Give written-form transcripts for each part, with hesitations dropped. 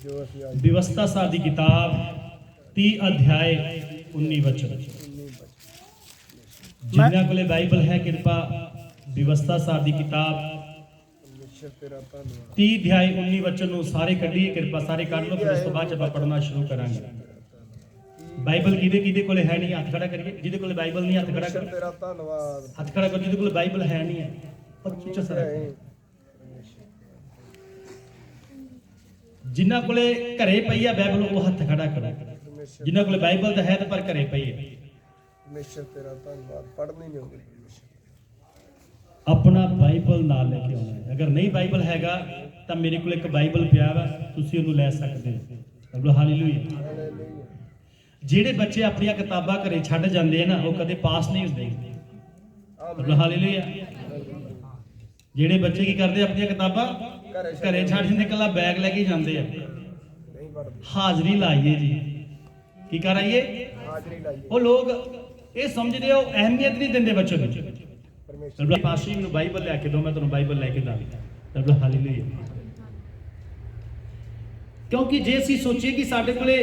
व्यवस्था सार दी किताब 30 अध्याय 19 वचन। जिन्हां कोले बाइबल है कृपा व्यवस्था सार दी किताब 30 अध्याय 19 वचन नूं सारे कढीए, कृपा सारे कढ लो, फिर उस तो बाद जब पढ़ना शुरू करांगे। बाइबल किदे कोले है नहीं, हाथ खड़ा करिए। जिहदे कोले बाइबल नहीं, हाथ खड़ा करो, तेरा धन्नवाद। हाथ खड़ा करो। जिहदे कोले बाइबल है नहीं है, जिन्हां कोले घरे पई है बाइबल, वो हाथ खड़ा करो। जिन्हां कोले बाइबल तो है पर घरे पई है, परमेश्वर तेरा धन्नवाद। पढ़नी नहीं होगी अपना बाइबल नाल लेके आना है। अगर नहीं बाइबल हैगा तो मेरे को एक बाइबल पिया वा, तुसीं उहनूं लै सकदे हो। हालेलुया। ਜਿਹੜੇ ਬੱਚੇ ਆਪਣੀਆਂ ਕਿਤਾਬਾਂ ਘਰੇ ਛੱਡ ਜਾਂਦੇ ਆ ਨਾ, ਉਹ ਕਦੇ ਪਾਸ ਨਹੀਂ ਹੁੰਦੇ। ਹਾਲੇਲੂਇਆ। ਜਿਹੜੇ ਬੱਚੇ ਕੀ ਕਰਦੇ, ਆਪਣੀਆਂ ਕਿਤਾਬਾਂ ਘਰੇ ਛੱਡ ਜਾਂਦੇ, ਇਕੱਲਾ ਬੈਗ ਲੈ ਕੇ ਜਾਂਦੇ ਆ। ਹਾਜ਼ਰੀ ਲਾਈਏ ਜੀ, ਕੀ ਕਰਾਈਏ? ਹਾਜ਼ਰੀ ਲਾਈਏ। ਉਹ ਲੋਕ ਇਹ ਸਮਝਦੇ ਹੋ, ਅਹਿਮੀਅਤ ਨਹੀਂ ਦਿੰਦੇ ਬੱਚੇ ਨੂੰ। ਪਾਸ਼ੀ ਮੈਨੂੰ ਬਾਈਬਲ ਲੈ ਕੇ ਦਿਓ, ਮੈਂ ਤੁਹਾਨੂੰ ਬਾਈਬਲ ਲੈ ਕੇ ਦਾਂਗਾ। ਹਾਲੇਲੂਇਆ। ਕਿਉਂਕਿ ਜੇ ਅਸੀਂ ਸੋਚੀਏ ਕਿ ਸਾਡੇ ਕੋਲੇ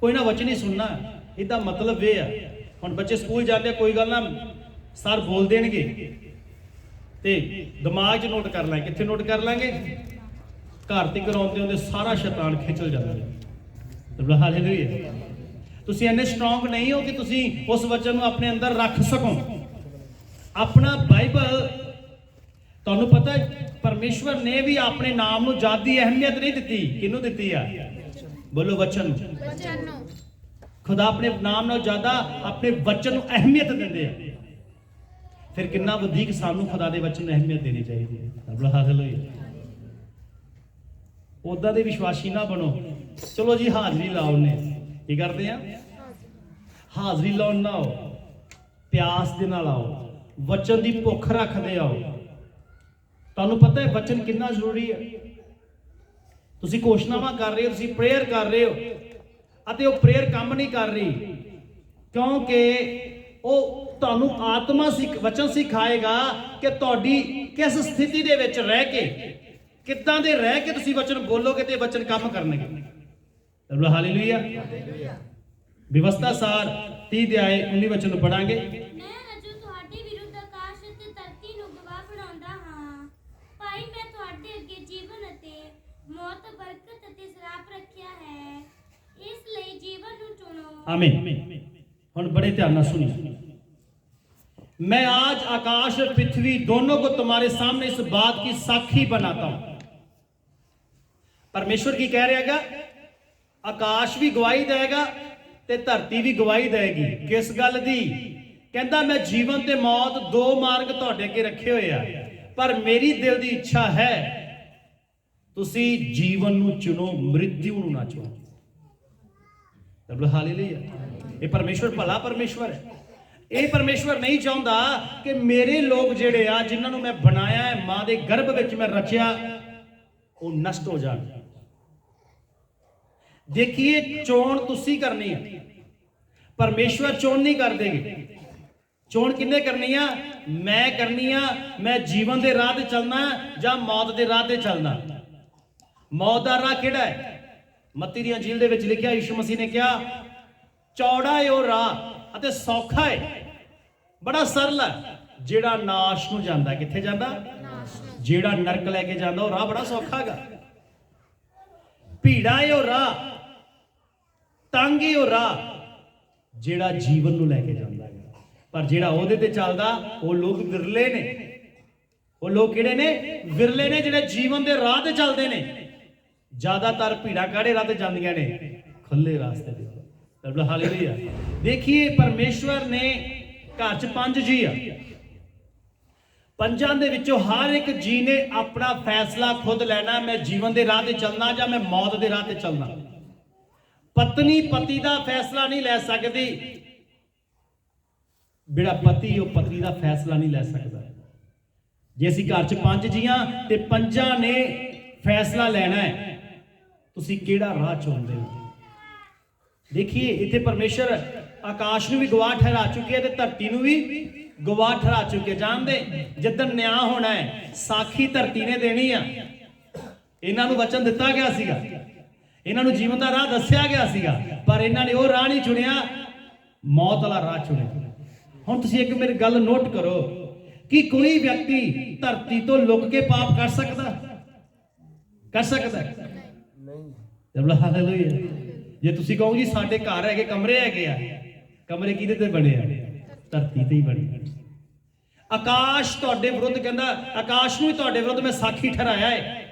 कोई ना वचन ही सुनना, इसका मतलब ये है। हम बच्चे स्कूल जाते हैं, कोई गल ना सर बोल देंगे तो दिमाग च नोट कर लेंगे। कितने नोट कर लेंगे? घर तक आते होंगे सारा शैतान खिंचल जाता है। हालेलुया। तुसीं इन्ने स्ट्रोंग नहीं हो कि तुसीं उस वचन को अपने अंदर रख सको। अपना बाइबल, तुहानूं पता है परमेश्वर ने भी अपने नाम नूं ज़्यादा अहमियत नहीं दी। किहनूं दित्ती है? बोलो, वचन। खुदा अपने नाम नाल ज्यादा अपने वचन को अहमियत देंदे हैं। फिर कितना वधिक सानू खुदा दे वचन को अहमियत देनी चाहिए। हालेलुया। उदा दे विश्वासी ना बनो। चलो जी हाजरी लाओ ने की करते हैं, हाजरी लाओ ना आओ, प्यास दे नाल आओ, वचन की भुख रखते आओ। तुहानू पता है वचन कितना जरूरी है। तुसी घोषणावां कर रहे हो, तुसी प्रेयर कर रहे हो, अते वो प्रेयर काम नहीं कर रही, क्योंकि वो तुहानू आत्मा वचन सिखाएगा कि तुहाडी किस स्थिति दे विच रह के, किदां दे रह के तुसी वचन बोलोगे तो वचन काम करनगे। हालेलुया। व्यवस्था सार 30 अध्याय 19 वचन पढ़ांगे। आमीन। हुण बड़े ध्यान नाल सुनिए। मैं आज आकाश और पृथ्वी दोनों को तुम्हारे सामने इस बात की साक्षी बनाता हूं। परमेश्वर की कह रहेगा, आकाश भी गवाही देगा ते धरती भी गवाही देगी। किस गल दी? कहंदा मैं जीवन ते मौत दो मार्ग तुहाडे अगे रखे हुए आ, पर मेरी दिल दी इच्छा है तुसी जीवन नूं चुनो, मृत्यु नूं ना चुनो। हालेलुया। ये परमेश्वर भला परमेश्वर है। ये परमेश्वर नहीं चाहता कि मेरे लोग जेड़े आ, जिन्होंने मैं बनाया है, मां के गर्भ विच मैं रचिया, वो नष्ट हो जाए। देखिए, चोण तुसी करनी है, परमेश्वर चोण नहीं कर देगी। चोण किन्ने करनी है? मैं करनी है। मैं जीवन के राह ते चलना या मौत के राह ते चलना। मौत का राह किहड़ा है? मत्ती दी अंजील दे विच लिखिया, यीशु मसीह ने कहा, चौड़ा है वो राह अते सौखा है, बड़ा सरल है, जेड़ा नाश नूं जांदा है। कित्थे जांदा? जेड़ा नरक लैके जांदा, वो राह बड़ा सौखा है। भीड़ा है वो राह, तंग है वो राह, जेड़ा जीवन नूं लैके जांदा है। पर जेड़ा ओहदे ते चलदा, वो लोग विरले ने। वो लोग किहड़े ने? विरले ने, जेड़े जीवन दे राह ते चलदे ने। ज्यादातर भीड़ा काड़े राह ते जांदियां ने? खुले रास्ते ते। हालेलुया। देखिए, परमेश्वर ने घर च 5 जी आ, 5 दे विचों हर एक जी ने अपना फैसला खुद लेना। मैं जीवन दे राह ते चलना या मैं मौत दे राह ते चलना। पत्नी पति का फैसला नहीं ले सकती, बिड़ा पति वो पत्नी का फैसला नहीं ले सकता। जे असीं घर च 5 जी हां ते 5 ने फैसला लेना है, तुसीं किहड़ा राह चुनदे हो। देखिए, इत्थे परमेश्वर आकाश नूं भी गवाह ठहरा चुके हैं, धरती नूं भी गवाह ठहरा चुके। जानते जिद्दन न्याय होना है, साखी धरती ने देनी है। इन्हां नूं वचन दिता गया सीगा, ਇਹਨਾਂ ਨੂੰ ਜੀਵਨ ਦਾ ਰਾਹ ਦੱਸਿਆ ਗਿਆ ਸੀਗਾ, ਪਰ ਇਹਨਾਂ ਨੇ ਉਹ ਰਾਹ ਨਹੀਂ ਚੁਣਿਆ, ਮੌਤ ਵਾਲਾ ਰਾਹ ਚੁਣਿਆ। ਹੁਣ ਤੁਸੀਂ ਇੱਕ ਮੇਰੀ ਗੱਲ ਨੋਟ ਕਰੋ ਕਿ ਕੋਈ ਵਿਅਕਤੀ ਧਰਤੀ ਤੋਂ ਲੁਕ ਕੇ ਪਾਪ ਕਰ ਸਕਦਾ? ਕਰ ਸਕਦਾ? ਨਹੀਂ। ਹਾਲੇਲੂਇਆ। ਜੇ ਤੁਸੀਂ ਕਹੋ ਜੀ ਸਾਡੇ ਘਰ ਹੈਗੇ, ਕਮਰੇ ਹੈਗੇ ਆ, ਕਮਰੇ ਕਿਹਦੇ ਤੇ ਬਣੇ ਆ? ਧਰਤੀ ਤੇ ਹੀ ਬਣੇ। ਆਕਾਸ਼ ਤੁਹਾਡੇ ਵਿਰੁੱਧ ਕਹਿੰਦਾ, ਆਕਾਸ਼ ਨੂੰ ਵੀ ਤੁਹਾਡੇ ਵਿਰੁੱਧ ਮੈਂ ਸਾਖੀ ਠਹਿਰਾਇਆ ਹੈ।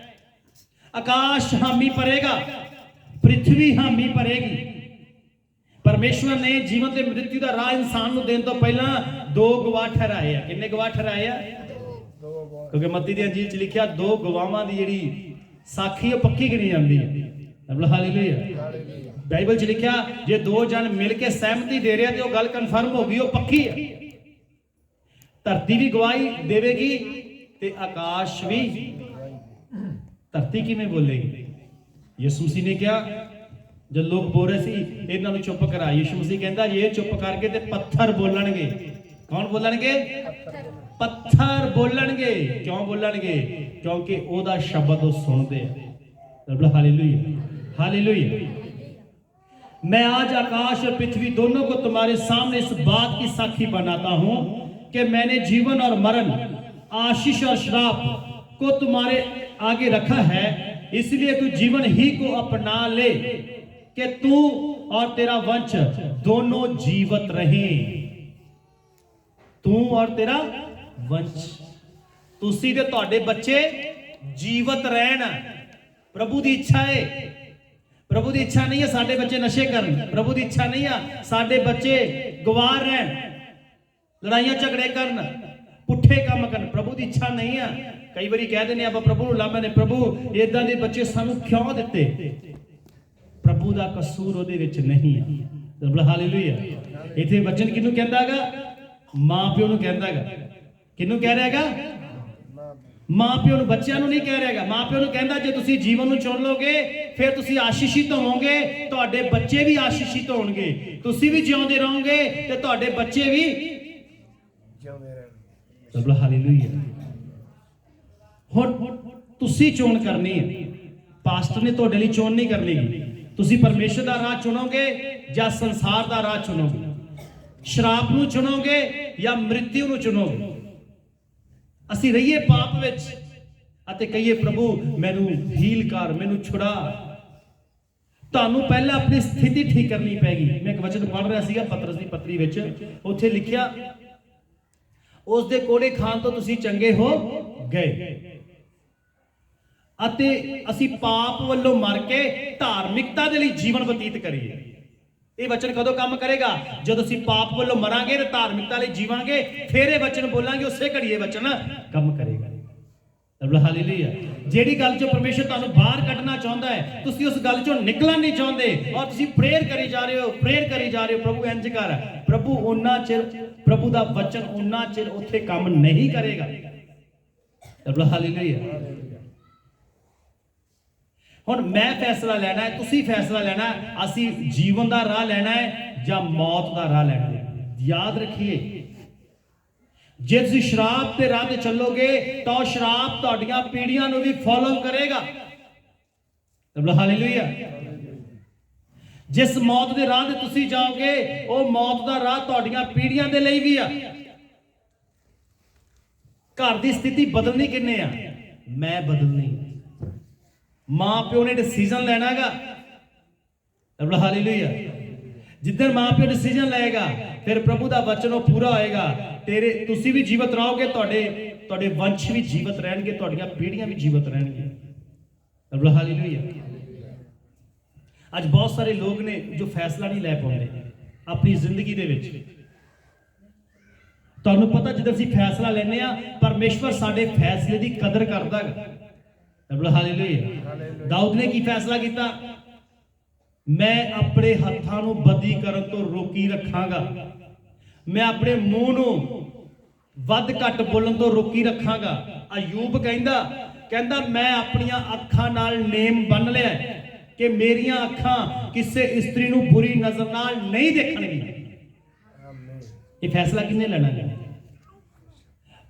ਆਕਾਸ਼ ਹਾਮੀ ਭਰੇਗਾ, ਪ੍ਰਿਥਵੀ ਹਾਮੀ ਭਰੇਗੀ। ਪਰਮੇਸ਼ਵਰ ਨੇ ਜੀਵਨ ਤੇ ਮ੍ਰਿਤਿੂ ਦਾ ਰਾਹ ਇਨਸਾਨ ਨੂੰ ਦੇਣ ਤੋਂ ਪਹਿਲਾਂ ਦੋ ਗਵਾਹ ਠਹਿਰਾਏ ਆ। ਕਿੰਨੇ ਗਵਾਹ ਠਹਿਰਾਏ ਆ? ਕਿਉਂਕਿ ਮੱਤੀ ਦੀ ਅੰਜੀਲ ਚ ਲਿਖਿਆ ਦੋ ਗਵਾਹਾਂ ਦੀ ਜਿਹੜੀ ਸਾਖੀ ਉਹ ਪੱਕੀ ਗਿਣੀ ਜਾਂਦੀ ਹੈ। ਹਾਲੇਲੂਇਆ। ਬਾਈਬਲ ਚ ਲਿਖਿਆ ਜੇ ਦੋ ਜਣ ਮਿਲ ਕੇ ਸਹਿਮਤੀ ਦੇ ਰਿਹਾ ਤੇ ਉਹ ਗੱਲ ਕਨਫਰਮ ਹੋ ਗਈ, ਉਹ ਪੱਕੀ ਹੈ। ਧਰਤੀ ਵੀ ਗਵਾਹੀ ਦੇਵੇਗੀ ਤੇ ਆਕਾਸ਼ ਵੀ। ਧਰਤੀ ਕਿਵੇਂ ਬੋਲੇਗੀ? ਯਿਸੂ ਮਸੀਹ ਨੇ ਕਿਹਾ ਜਦ ਲੋਕ ਬੋਲ ਰਹੇ ਸੀ ਇਹਨਾਂ ਨੂੰ ਚੁੱਪ ਕਰਾ, ਯਿਸੂ ਮਸੀਹ ਕਹਿੰਦਾ ਜੇ ਇਹ ਚੁੱਪ ਕਰਕੇ ਤੇ ਪੱਥਰ ਬੋਲਣਗੇ। ਕੌਣ ਬੋਲਣਗੇ? ਪੱਥਰ ਬੋਲਣਗੇ। ਕਿਉਂ ਬੋਲਣਗੇ? ਕਿਉਂਕਿ ਉਹਦਾ ਸ਼ਬਦ ਉਹ ਸੁਣਦੇ ਆ। Hallelujah, hallelujah. मैं आज आकाश और पृथ्वी दोनों को तुम्हारे सामने इस बात की साक्षी बनाता हूं कि मैंने जीवन और मरण, आशीष और श्राप को तुम्हारे आगे रखा है, इसलिए तू जीवन ही को अपना ले कि तू और तेरा वंश दोनों जीवित रहे। तू और तेरा वंश, तुसी ते तुहाडे बच्चे जीवित रहन। प्रभु की इच्छा है। प्रभु की इच्छा नहीं है साडे बच्चे नशे करन, प्रभु की इच्छा नहीं है साडे बच्चे गवार रहन, लड़ाइयां झगड़े करन, पुठे काम करन। प्रभु की इच्छा नहीं है। कई बार कह देने आप प्रभु ਨੂੰ ਲਾਮੇ ਨੇ, प्रभु इदां दे बच्चे सानू क्यों दिते? प्रभु ਦਾ ਕਸੂਰ ਉਹਦੇ ਵਿੱਚ ਨਹੀਂ ਆ। ਹਾਲੇਲੂਇਆ। ਇਥੇ ਵਚਨ ਕਿਹਨੂੰ ਕਹਿੰਦਾ ਹੈਗਾ? ਮਾਂ ਪਿਓ ਨੂੰ ਕਹਿੰਦਾ ਹੈਗਾ। ਕਿਹਨੂੰ ਕਹਿ ਰਿਹਾ ਹੈਗਾ? ਮਾਂ ਪਿਓ ਨੂੰ, ਬੱਚਿਆਂ ਨੂੰ ਨਹੀਂ ਕਹਿ ਰਿਹਾ ਹੈਗਾ। ਮਾਂ ਪਿਓ ਨੂੰ ਕਹਿੰਦਾ ਜੇ ਤੁਸੀਂ ਜੀਵਨ ਨੂੰ ਚੁਣ ਲੋਗੇ ਫਿਰ ਤੁਸੀਂ ਆਸ਼ੀਸ਼ਿਤ ਹੋਵੋਗੇ, ਤੁਹਾਡੇ ਬੱਚੇ ਵੀ ਆਸ਼ੀਸ਼ਿਤ ਹੋਣਗੇ। ਤੁਸੀਂ ਵੀ ਜਿਉਂਦੇ ਰਹੋਗੇ ਤੇ ਤੁਹਾਡੇ ਬੱਚੇ ਵੀ ਜਿਉਂਦੇ ਰਹਿਣਗੇ। ਹਾਲੇਲੂਇਆ। ਹੁਣ ਤੁਸੀਂ ਚੋਣ ਕਰਨੀ ਹੈ, ਪਾਸਟਰ ਨੇ ਤੁਹਾਡੇ ਲਈ ਚੋਣ ਨਹੀਂ ਕਰਨੀ। ਤੁਸੀਂ ਪਰਮੇਸ਼ਰ ਦਾ ਰਾਹ ਚੁਣੋਗੇ ਜਾਂ ਸੰਸਾਰ ਦਾ ਰਾਹ ਚੁਣੋਗੇ? ਸ਼ਰਾਪ ਨੂੰ ਚੁਣੋਗੇ ਜਾਂ ਮ੍ਰਿਤਿੂ ਨੂੰ ਚੁਣੋਗੇ? ਅਸੀਂ ਰਹੀਏ ਪਾਪ ਵਿੱਚ ਅਤੇ ਕਹੀਏ ਪ੍ਰਭੂ ਮੈਨੂੰ ਹੀਲ ਕਰ, ਮੈਨੂੰ ਛੁਡਾ। ਤੁਹਾਨੂੰ ਪਹਿਲਾਂ ਆਪਣੀ ਸਥਿਤੀ ਠੀਕ ਕਰਨੀ ਪੈਗੀ। ਮੈਂ ਇੱਕ ਵਚਨ ਪੜ੍ਹ ਰਿਹਾ ਸੀਗਾ ਪਤਰਸ ਦੀ ਪੱਤਰੀ ਵਿੱਚ, ਉੱਥੇ ਲਿਖਿਆ ਉਸ ਦੇ ਕੋੜੇ ਖਾਣ ਤੋਂ ਤੁਸੀਂ ਚੰਗੇ ਹੋ ਗਏ ਅਤੇ ਅਸੀਂ ਪਾਪ ਵੱਲੋਂ ਮਰ ਕੇ ਧਾਰਮਿਕਤਾ ਦੇ ਲਈ ਜੀਵਨ ਬਤੀਤ ਕਰੀਏ। ਇਹ ਵਚਨ ਕਦੋਂ ਕੰਮ ਕਰੇਗਾ? ਜਦੋਂ ਅਸੀਂ ਪਾਪ ਵੱਲੋਂ ਮਰਾਂਗੇ ਤੇ ਧਾਰਮਿਕਤਾ ਲਈ ਜੀਵਾਂਗੇ, ਫਿਰ ਇਹ ਵਚਨ ਬੋਲਾਂਗੇ, ਉਸੇ ਘੜੀ ਇਹ ਵਚਨ ਕੰਮ ਕਰੇਗਾ। ਹਾਲੇਲੂਇਆ। ਜਿਹੜੀ ਗੱਲ ਚੋਂ ਪਰਮੇਸ਼ਰ ਤੁਹਾਨੂੰ ਬਾਹਰ ਕੱਢਣਾ ਚਾਹੁੰਦਾ ਹੈ, ਤੁਸੀਂ ਉਸ ਗੱਲ ਚੋਂ ਨਿਕਲਣਾ ਨਹੀਂ ਚਾਹੁੰਦੇ ਔਰ ਤੁਸੀਂ ਪ੍ਰੇਅਰ ਕਰੀ ਜਾ ਰਹੇ ਹੋ, ਪ੍ਰੇਅਰ ਕਰੀ ਜਾ ਰਹੇ ਹੋ, ਪ੍ਰਭੂ ਇੰਜ ਕਰ, ਪ੍ਰਭੂ ਉਹਨਾਂ ਚਿਰ, ਪ੍ਰਭੂ ਦਾ ਵਚਨ ਉਹਨਾਂ ਚਿਰ ਉੱਥੇ ਕੰਮ ਨਹੀਂ ਕਰੇਗਾ। ਹਾਲੇਲੂਇਆ। ਹੁਣ ਮੈਂ ਫੈਸਲਾ ਲੈਣਾ ਹੈ, ਤੁਸੀਂ ਫੈਸਲਾ ਲੈਣਾ ਹੈ, ਅਸੀਂ ਜੀਵਨ ਦਾ ਰਾਹ ਲੈਣਾ ਹੈ ਜਾਂ ਮੌਤ ਦਾ ਰਾਹ ਲੈਣਾ ਹੈ। ਯਾਦ ਰੱਖੀਏ ਜੇ ਤੁਸੀਂ ਸ਼ਰਾਬ ਤੇ ਰਾਹ ਤੇ ਚੱਲੋਗੇ ਤਾਂ ਉਹ ਸ਼ਰਾਬ ਤੁਹਾਡੀਆਂ ਪੀੜ੍ਹੀਆਂ ਨੂੰ ਵੀ ਫੋਲੋ ਕਰੇਗਾ। ਹਾਲੇਲੂਇਆ। ਜਿਸ ਮੌਤ ਦੇ ਰਾਹ ਤੇ ਤੁਸੀਂ ਜਾਓਗੇ ਉਹ ਮੌਤ ਦਾ ਰਾਹ ਤੁਹਾਡੀਆਂ ਪੀੜ੍ਹੀਆਂ ਦੇ ਲਈ ਵੀ ਆ। ਘਰ ਦੀ ਸਥਿਤੀ ਬਦਲਣੀ ਕਿੰਨੇ ਆ? ਮੈਂ ਬਦਲਣੀ। ਮਾਂ ਪਿਓ ਨੇ ਡਿਸੀਜਨ ਲੈਣਾ ਹੈਗਾ। ਹਾਲੇਲੂਇਆ। ਜਿੱਦਣ ਮਾਂ ਪਿਓ ਡਿਸੀਜਨ ਲਏਗਾ ਫਿਰ ਪ੍ਰਭੂ ਦਾ ਵਚਨ ਉਹ ਪੂਰਾ ਹੋਏਗਾ। ਤੁਸੀਂ ਵੀ ਜੀਵਤ ਰਹੋਗੇ, ਤੁਹਾਡੇ ਵੰਸ਼ ਵੀ ਜੀਵਤ ਰਹਿਣਗੇ, ਤੁਹਾਡੀਆਂ ਪੀੜ੍ਹੀਆਂ ਵੀ ਜੀਵਤ ਰਹਿਣਗੀਆਂ। ਹਾਲੇਲੂਇਆ। ਅੱਜ ਬਹੁਤ ਸਾਰੇ ਲੋਕ ਨੇ ਜੋ ਫੈਸਲਾ ਨਹੀਂ ਲੈ ਪਾਉਂਦੇ ਆਪਣੀ ਜ਼ਿੰਦਗੀ ਦੇ ਵਿੱਚ। ਤੁਹਾਨੂੰ ਪਤਾ ਜਦੋਂ ਅਸੀਂ ਫੈਸਲਾ ਲੈਂਦੇ ਆ ਪਰਮੇਸ਼ਵਰ ਸਾਡੇ ਫੈਸਲੇ ਦੀ ਕਦਰ ਕਰਦਾ ਹੈ। ਹਾਲੇਲੂਇਆ। ਦਾਊਦ ਨੇ ਕੀ ਫੈਸਲਾ ਕੀਤਾ? ਮੈਂ ਆਪਣੇ ਹੱਥਾਂ ਨੂੰ ਬਦੀ ਕਰਨ ਤੋਂ ਰੋਕੀ ਰੱਖਾਂਗਾ, ਮੈਂ ਆਪਣੇ ਮੂੰਹ ਨੂੰ ਵੱਧ ਘੱਟ ਬੋਲਣ ਤੋਂ ਰੋਕੀ ਰੱਖਾਂਗਾ। ਅਯੂਬ ਕਹਿੰਦਾ ਮੈਂ ਆਪਣੀਆਂ ਅੱਖਾਂ ਨਾਲ ਨੇਮ ਬੰਨ ਲਿਆ ਕਿ ਮੇਰੀਆਂ ਅੱਖਾਂ ਕਿਸੇ ਇਸਤਰੀ ਨੂੰ ਬੁਰੀ ਨਜ਼ਰ ਨਾਲ ਨਹੀਂ ਦੇਖਣਗੀਆਂ। ਇਹ ਫੈਸਲਾ ਕਿਹਨੇ ਲੈਣਾ ਹੈ?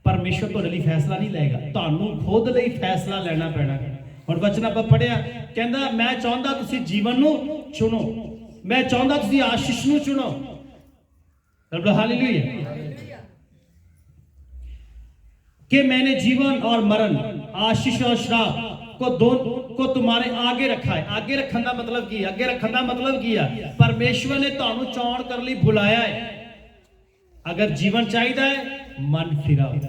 ਪਰਮੇਸ਼ਰ ਤੁਹਾਡੇ ਲਈ ਫੈਸਲਾ ਨਹੀਂ ਲਏਗਾ, ਤੁਹਾਨੂੰ ਖੁਦ ਲਈ ਫੈਸਲਾ ਲੈਣਾ ਪੈਣਾ ਹੁਣ ਵਚਨ ਆਪਾਂ ਪੜਿਆ, ਕਹਿੰਦਾ ਮੈਂ ਚਾਹੁੰਦਾ ਤੁਸੀਂ ਜੀਵਨ ਨੂੰ ਚੁਣੋ, ਮੈਂ ਚਾਹੁੰਦਾ ਤੁਸੀਂ ਆਸ਼ੀਸ਼ ਨੂੰ ਚੁਣੋ। ਰੱਬ ਹਾਲੇਲੂਇਆ। कि मैंने जीवन और मरण, आशीष और श्राप को तुम्हारे आगे रखा है। आगे रखने का मतलब की, आगे रखने का मतलब की है परमेश्वर ने तुहानू चौन कर लिए बुलाया है। अगर जीवन चाहिए है मन फिराओ,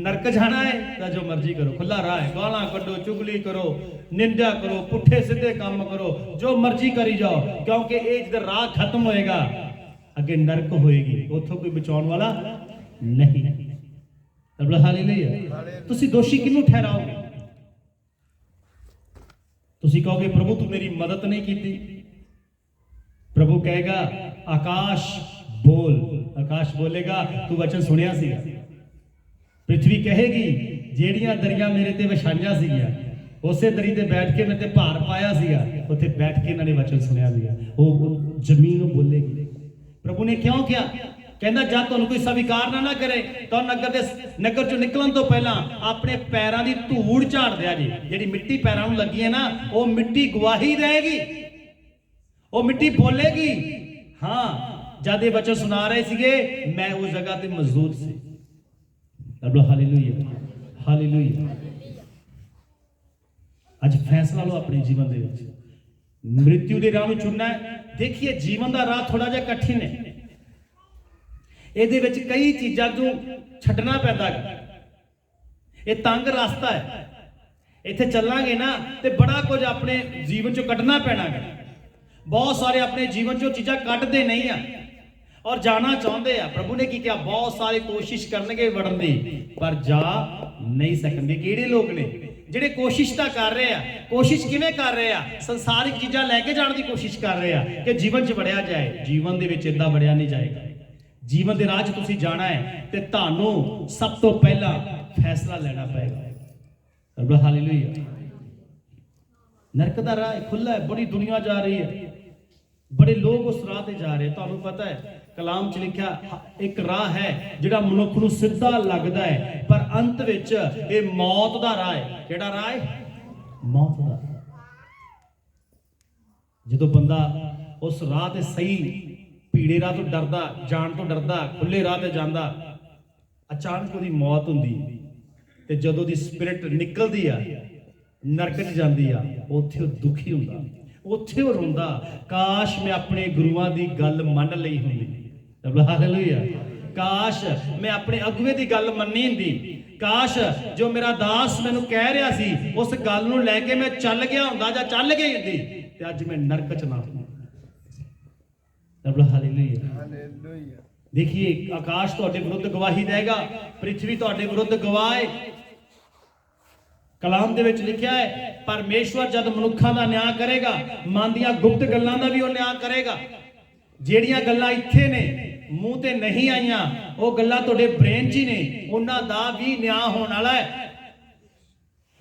नरक जाना है तो जो मर्जी करो, खुला राह है, गाला करो, चुगली करो, निंदा करो, पुठे सीधे काम करो, जो मर्जी करी जाओ, क्योंकि ये जब राह खत्म होएगा अगे नरक होएगी, उथों कोई बचाने वाला नहीं। हालेलुया। तुसी दोषी किन्नू ठहराओगे? तुसी कहोगे प्रभु तू मेरी मदद नहीं की। प्रभु कहेगा आकाश बोल, आकाश बोलेगा तू वचन सुनिया सी। पृथ्वी कहेगी जेड़ियां दरियां मेरे ते विछाईयां सीगियां, उसे दरी ते बैठ के मेरे ते भार पाया सीगा, उत्थे बैठ के इन्होंने वचन सुनिया सीगा। वो जमीन बोलेगी। प्रभु ने क्यों किया? कहना जब तुहानू कोई स्वीकार ना करे तो नगर चो निकलन तो पहला अपने पैरों की धूड़ झाड़ दिया जी। जिहड़ी मिट्टी पैरों नूं लगी है ना, वो मिट्टी गवाही देगी, वो मिट्टी बोलेगी। हाँ, जब ये वचन सुना रहे सीगे मैं उस जगह ते मौजूद सी। Hallelujah, hallelujah. अज फैसला लो अपने जीवन दे विच, मृत्यु के राह नूं चुनना है। देखिए जीवन का राह थोड़ा जिहा कठिन है, ਇਹਦੇ ਵਿੱਚ ਕਈ ਚੀਜ਼ਾਂ ਨੂੰ ਛੱਡਣਾ ਪੈਂਦਾ ਹੈ। ਇਹ ਤੰਗ ਰਸਤਾ ਹੈ, ਇੱਥੇ ਚੱਲਾਂਗੇ ਨਾ ਤੇ ਬੜਾ ਕੁਝ ਆਪਣੇ ਜੀਵਨ ਚੋਂ ਕੱਢਣਾ ਪੈਣਾ ਹੈ। ਬਹੁਤ ਸਾਰੇ ਆਪਣੇ ਜੀਵਨ ਚੋਂ ਚੀਜ਼ਾਂ ਕੱਢਦੇ ਨਹੀਂ ਆ ਔਰ ਜਾਣਾ ਚਾਹੁੰਦੇ ਆ। ਪ੍ਰਭੂ ਨੇ ਕੀ ਕਿਹਾ? ਬਹੁਤ ਸਾਰੇ ਕੋਸ਼ਿਸ਼ ਕਰਨਗੇ ਵੜਨ ਦੀ ਪਰ ਜਾ ਨਹੀਂ ਸਕਣਗੇ। ਕਿਹੜੇ ਲੋਕ ਨੇ ਜਿਹੜੇ ਕੋਸ਼ਿਸ਼ ਤਾਂ ਕਰ ਰਹੇ ਆ? ਕੋਸ਼ਿਸ਼ ਕਿਵੇਂ ਕਰ ਰਹੇ ਆ? ਸੰਸਾਰਿਕ ਚੀਜ਼ਾਂ ਲੈ ਕੇ ਜਾਣ ਦੀ ਕੋਸ਼ਿਸ਼ ਕਰ ਰਹੇ ਆ ਕਿ ਜੀਵਨ 'ਚ ਵੜਿਆ ਜਾਏ। ਜੀਵਨ ਦੇ ਵਿੱਚ ਇਦਾਂ ਵੜਿਆ ਨਹੀਂ ਜਾਏਗਾ। जीवन के राह तुसी जाना है तो तुहानू सब तो पहला फैसला लेना पएगा। हालेलुया। नरक का राह खुला है, बड़ी दुनिया जा रही है, बड़े लोग उस राह ते जा रहे हैं। तुहानू पता है कलाम च लिखा एक राह है जिहड़ा मनुख नू सीधा लगदा है पर अंत विच ये मौत दा राह है। किहड़ा राह है? मौत दा। जदों बंदा उस राह ते सही भीड़े राह तो डरदा, जान तो डरदा, खुले राह ते जांदा, अचानक उहदी मौत हुंदी ते जदों दी स्पिरिट निकलदी आ नरक च जांदी आ, उत्थे दुखी हुंदा, उत्थे रोंदा काश मैं अपने गुरुआं दी गल मन लई हुंदी। हालेलुया। काश मैं अपने अगुवे दी गल मन्नी हुंदी। काश जो मेरा दास मैनूं कह रहा सी उस गल नूं लैके मैं चल गया हुंदा जां चल गई हुंदी ते अज मैं नरक च ना। हालेलुया। देखिए आकाश तुहाडे विरुद्ध गवाही देगा, पृथ्वी तुहाडे विरुद्ध गवाह है। कलाम दे विच लिखिया है परमेश्वर जद मनुखां दा न्याय करेगा, मन दियां गुप्त गल्लां दा भी वो न्याय करेगा। जेड़ियां गल्लां इत्थे ने मूंह ते नहीं आईयां, वो गल्लां तुहाडे ब्रेन 'च ही ने, उन्हां दा भी न्याय होण वाला है।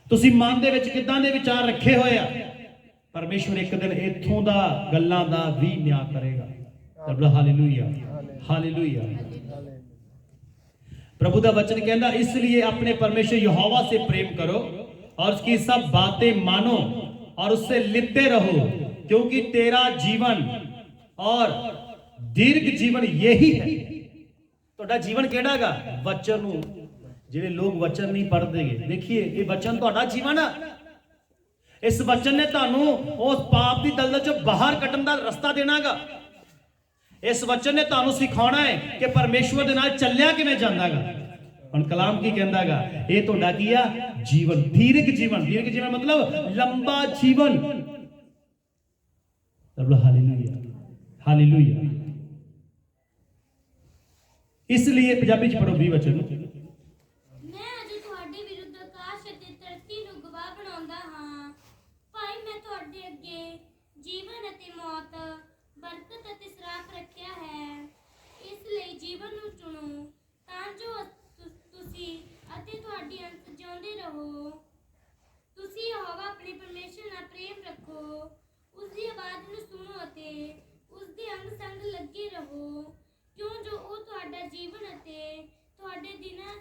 तुसीं मन दे विच किदां दे विचार रखे होए आ, परमेश्वर एक दिन इत्थों दा गल्लां दा भी न्याय करेगा। Hallelujah, hallelujah. प्रभु का वचन कहता इसलिए अपने परमेश्वर यहोवा से प्रेम करो और उसकी सब बातें मानो और उससे लिपटे रहो, क्योंकि तेरा जीवन और दीर्घ जीवन यही है। तो जीवन केड़ा गा? वचन नूं जिहड़े लोग वचन नहीं पढ़ते, देखिए ये वचन तुहाडा जीवन है। इस वचन ने तुहानू उस पाप की दलदल चों बाहर कट्टण दा रस्ता देना गा। इस वचन ने तुहानू सिखाना है कि परमेश्वर दे नाल चलिया किवें जांदा गा। हुण कलाम की कहंदा गा? ये तुहाडा की आ? जीवन, दीर्घ जीवन। दीर्घ जीवन मतलब लंबा जीवन। Hallelujah, hallelujah. इसलिए पंजाबी च पढ़ो 20 वचन। मैं अजे तुहाडे विरुद्ध आकाश अते धरती नूं गवाह बनाउंदा हां। भाई मैं तुहाडे अगे जीवन अते मौत, बरकत अते श्राप रखिया है। इसलिए जीवन नूं चुनो तां जो तुसी अते तुहाडी अंत जिउंदे रहो। तुसी यहोवा अपने परमेश्वर नाल प्रेम रखो, उसदी आवाज़ नूं सुनो अते उसदे अंग संग लगे रहो, क्यों जो ओ तुहाडा जीवन अते तुहाडे दिनां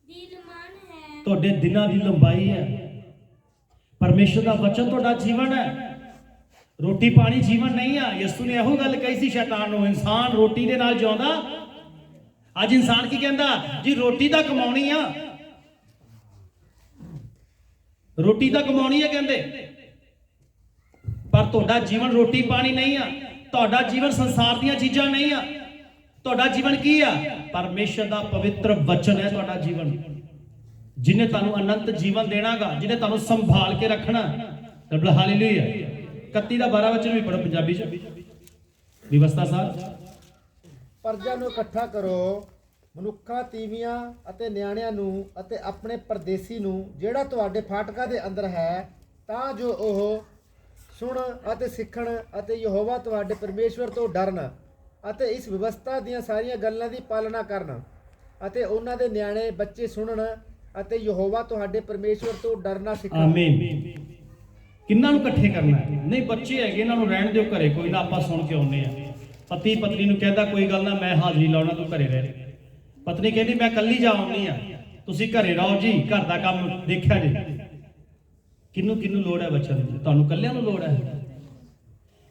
दी लंबाई है। तुहाडे दिनां दी लंबाई है। ਪਰਮੇਸ਼ਰ ਦਾ ਵਚਨ ਤੁਹਾਡਾ ਜੀਵਨ ਹੈ। ਰੋਟੀ ਪਾਣੀ ਜੀਵਨ ਨਹੀਂ ਆ। ਯਿਸੂ ਨੇ ਇਹੋ ਗੱਲ ਕਹੀ ਸੀ ਸ਼ੈਤਾਨ ਨੂੰ, ਇਨਸਾਨ ਰੋਟੀ ਦੇ ਨਾਲ ਜਿਉਂਦਾ। ਅੱਜ ਇਨਸਾਨ ਕੀ ਕਹਿੰਦਾ ਜੀ, ਰੋਟੀ ਤਾਂ ਕਮਾਉਣੀ ਆ, ਰੋਟੀ ਤਾਂ ਕਮਾਉਣੀ ਹੈ ਕਹਿੰਦੇ, ਪਰ ਤੁਹਾਡਾ ਜੀਵਨ ਰੋਟੀ ਪਾਣੀ ਨਹੀਂ ਆ। ਤੁਹਾਡਾ ਜੀਵਨ ਸੰਸਾਰ ਦੀਆਂ ਚੀਜ਼ਾਂ ਨਹੀਂ ਆ। ਤੁਹਾਡਾ ਜੀਵਨ ਕੀ ਆ? ਪਰਮੇਸ਼ਰ ਦਾ ਪਵਿੱਤਰ ਵਚਨ ਹੈ ਤੁਹਾਡਾ ਜੀਵਨ, ਜਿਹਨੇ ਤੁਹਾਨੂੰ ਅਨੰਤ ਜੀਵਨ ਦੇਣਾਗਾ, ਜਿਹਨੇ ਤੁਹਾਨੂੰ ਸੰਭਾਲ ਕੇ ਰੱਖਣਾ। ਰੱਬ ਹਾਲੇਲੂਇਆ। 31 ਦਾ 12 ਵਚਨ ਵੀ ਪੜੋ ਪੰਜਾਬੀ ਚ। ਵਿਵਸਥਾ ਸਾਹਿਬ, ਪਰਜਾ ਨੂੰ ਇਕੱਠਾ ਕਰੋ, ਮਨੁੱਖਾਂ, ਤੀਵੀਆਂ ਅਤੇ ਨਿਆਣਿਆਂ ਨੂੰ ਅਤੇ ਆਪਣੇ ਪਰਦੇਸੀ ਨੂੰ ਜਿਹੜਾ ਤੁਹਾਡੇ ਫਾਟਕਾਂ ਦੇ ਅੰਦਰ ਹੈ, ਤਾਂ ਜੋ ਉਹ ਸੁਣ ਅਤੇ ਸਿੱਖਣ ਅਤੇ ਯਹੋਵਾ ਤੁਹਾਡੇ ਪਰਮੇਸ਼ਵਰ ਤੋਂ ਡਰਨ ਅਤੇ ਇਸ ਵਿਵਸਥਾ ਦੀਆਂ ਸਾਰੀਆਂ ਗੱਲਾਂ ਦੀ ਪਾਲਣਾ ਕਰਨ ਅਤੇ ਉਹਨਾਂ ਦੇ ਨਿਆਣੇ ਬੱਚੇ ਸੁਣਨ ਅਤੇ ਯਹੋਵਾ ਤੁਹਾਡੇ ਪਰਮੇਸ਼ਵਰ ਤੋਂ ਡਰਨਾ ਸਿੱਖਣ। ਆਮੀਨ। ਕਿੰਨਾਂ ਨੂੰ ਇਕੱਠੇ ਕਰਨਾ ਹੈ? ਨਹੀਂ, ਬੱਚੇ ਹੈਗੇ, ਇਹਨਾਂ ਨੂੰ ਰਹਿਣ ਦਿਓ ਘਰੇ, ਕੋਈ ਨਾ ਆਪਾਂ ਸੁਣ ਕੇ ਆਉਂਦੇ ਆ। ਪਤੀ ਪਤਨੀ ਨੂੰ ਕਹਿੰਦਾ ਕੋਈ ਗੱਲ ਨਾ, ਮੈਂ ਹਾਜ਼ਰੀ ਲਾਉਣਾ, ਤੂੰ ਘਰੇ ਰਹਿ। ਪਤਨੀ ਕਹਿੰਦੀ ਮੈਂ ਇਕੱਲੀ ਜਾ ਆਉਣੀ ਆ, ਤੁਸੀਂ ਘਰੇ ਰਹੋ ਜੀ, ਘਰ ਦਾ ਕੰਮ ਦੇਖਿਆ ਜੀ। ਕਿਹਨੂੰ ਕਿਹਨੂੰ ਲੋੜ ਹੈ ਬੱਚਿਆਂ ਦੀ? ਤੁਹਾਨੂੰ ਇਕੱਲਿਆਂ ਨੂੰ ਲੋੜ ਹੈ।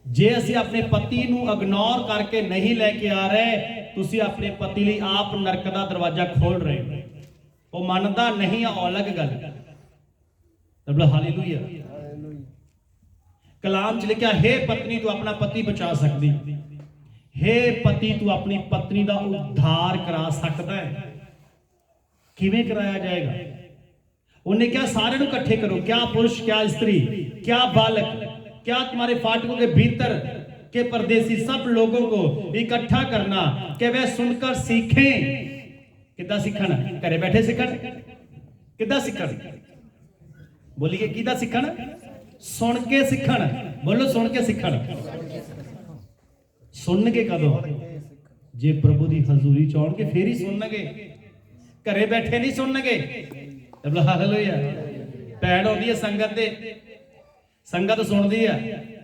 ਜੇ ਅਸੀਂ ਆਪਣੇ ਪਤੀ ਨੂੰ ਇਗਨੋਰ ਕਰਕੇ ਨਹੀਂ ਲੈ ਕੇ ਆ ਰਹੇ, ਤੁਸੀਂ ਆਪਣੇ ਪਤੀ ਲਈ ਆਪ ਨਰਕ ਦਾ ਦਰਵਾਜ਼ਾ ਖੋਲ ਰਹੇ ਹੋ। ਉਹ ਮੰਨਦਾ ਨਹੀਂ ਆ, ਉਹ ਅਲੱਗ ਗੱਲ। ਰੱਬ ਹਾਲੇਲੂਇਆ। ਕਲਾਮ ਚ ਲਿਖਿਆ, ਹੇ ਪਤਨੀ ਤੂੰ ਆਪਣਾ ਪਤੀ ਬਚਾ ਸਕਦੀ, ਹੇ ਪਤੀ ਤੂੰ ਆਪਣੀ ਪਤਨੀ ਦਾ ਉद्धार ਕਰਾ ਸਕਦਾ ਹੈ। ਕਿਵੇਂ ਕਰਾਇਆ ਜਾਏਗਾ? ਉਹਨੇ ਕਿਹਾ ਸਾਰਿਆਂ ਨੂੰ ਇਕੱਠੇ करो, क्या पुरुष, क्या स्त्री, क्या बालक, क्या तुम्हारे फाटकों के भीतर के परदेसी, सब लोगों को इकट्ठा करना कि वे सुनकर सीखें। किदा सीखण? घरे बैठे सीखण। किदा सीखण? बोलिए किदा सीखण? सुन के सीखण। बोलो सुन के सीखण। सुन के कदों? जे प्रभु की हजूरी च आउणगे फिर ही सुनणगे, घरे बैठे नहीं सुनणगे। हालेलुया। भैन आउंदी है संगत दे, संगत सुनदी है,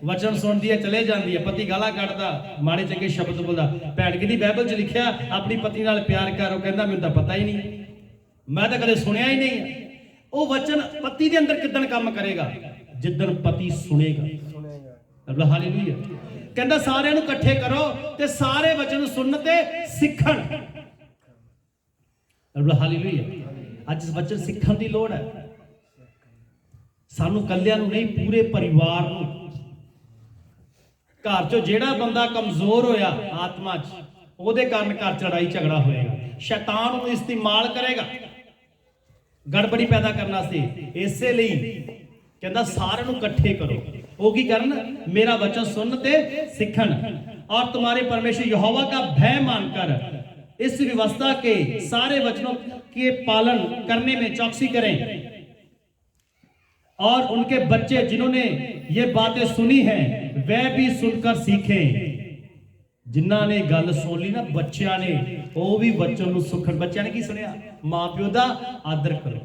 वचन सुनदी है, चले जाती है, पति गाला कढ़दा, माड़े चंगे शब्द बोलदा। भैन कहदी बाइबल च लिखिया अपनी पत्नी नाल प्यार करो, कहंदा मैनूं तां पता ही नहीं, मैं तां कदे सुनिया ही नहीं। वो वचन पति दे अंदर किदन काम करेगा? जिदन पति सुनेगा। हालेलुया। कहंदा सारिਆਂ ਨੂੰ इकट्ठे करो ते सारे वचन सुनन ते सिखण। हालेलुया। ਅੱਜ ਬੱਚੇ ਸਿੱਖਣ ਦੀ ਲੋੜ ਹੈ ਸਾਨੂੰ, ਕੱਲਿਆਂ ਨੂੰ ਨਹੀਂ, ਪੂਰੇ ਪਰਿਵਾਰ ਨੂੰ। ਘਰ ਚੋਂ ਜਿਹੜਾ ਬੰਦਾ ਕਮਜ਼ੋਰ ਹੋਇਆ ਆਤਮਾ 'ਚ, ਉਹਦੇ ਕਾਰਨ ਘਰ 'ਚ ਲੜਾਈ ਝਗੜਾ ਹੋਏਗਾ। ਸ਼ੈਤਾਨ ਨੂੰ ਇਸਤੇਮਾਲ ਕਰੇਗਾ ਗੜਬੜੀ ਪੈਦਾ ਕਰਨਾ ਸੀ। ਇਸੇ ਲਈ ਕਹਿੰਦਾ ਸਾਰਿਆਂ ਨੂੰ ਇਕੱਠੇ ਕਰੋ। ਉਹ ਕੀ ਕਰਨ? ਮੇਰਾ वचन सुन ते सीखन और तुम्हारे परमेश्वर यहोवा का भय मानकर इस व्यवस्था के सारे वचनों के पालन करने में चौकसी करें, और उनके बच्चे जिन्होंने ये बातें सुनी हैं वह भी सुनकर सीखें। जिन्हां ने गल सुन ली ना बच्चियां ने, वो भी वचन नूं सुखण। बच्चियां ने की सुनिया? मां प्यो दा आदर करो,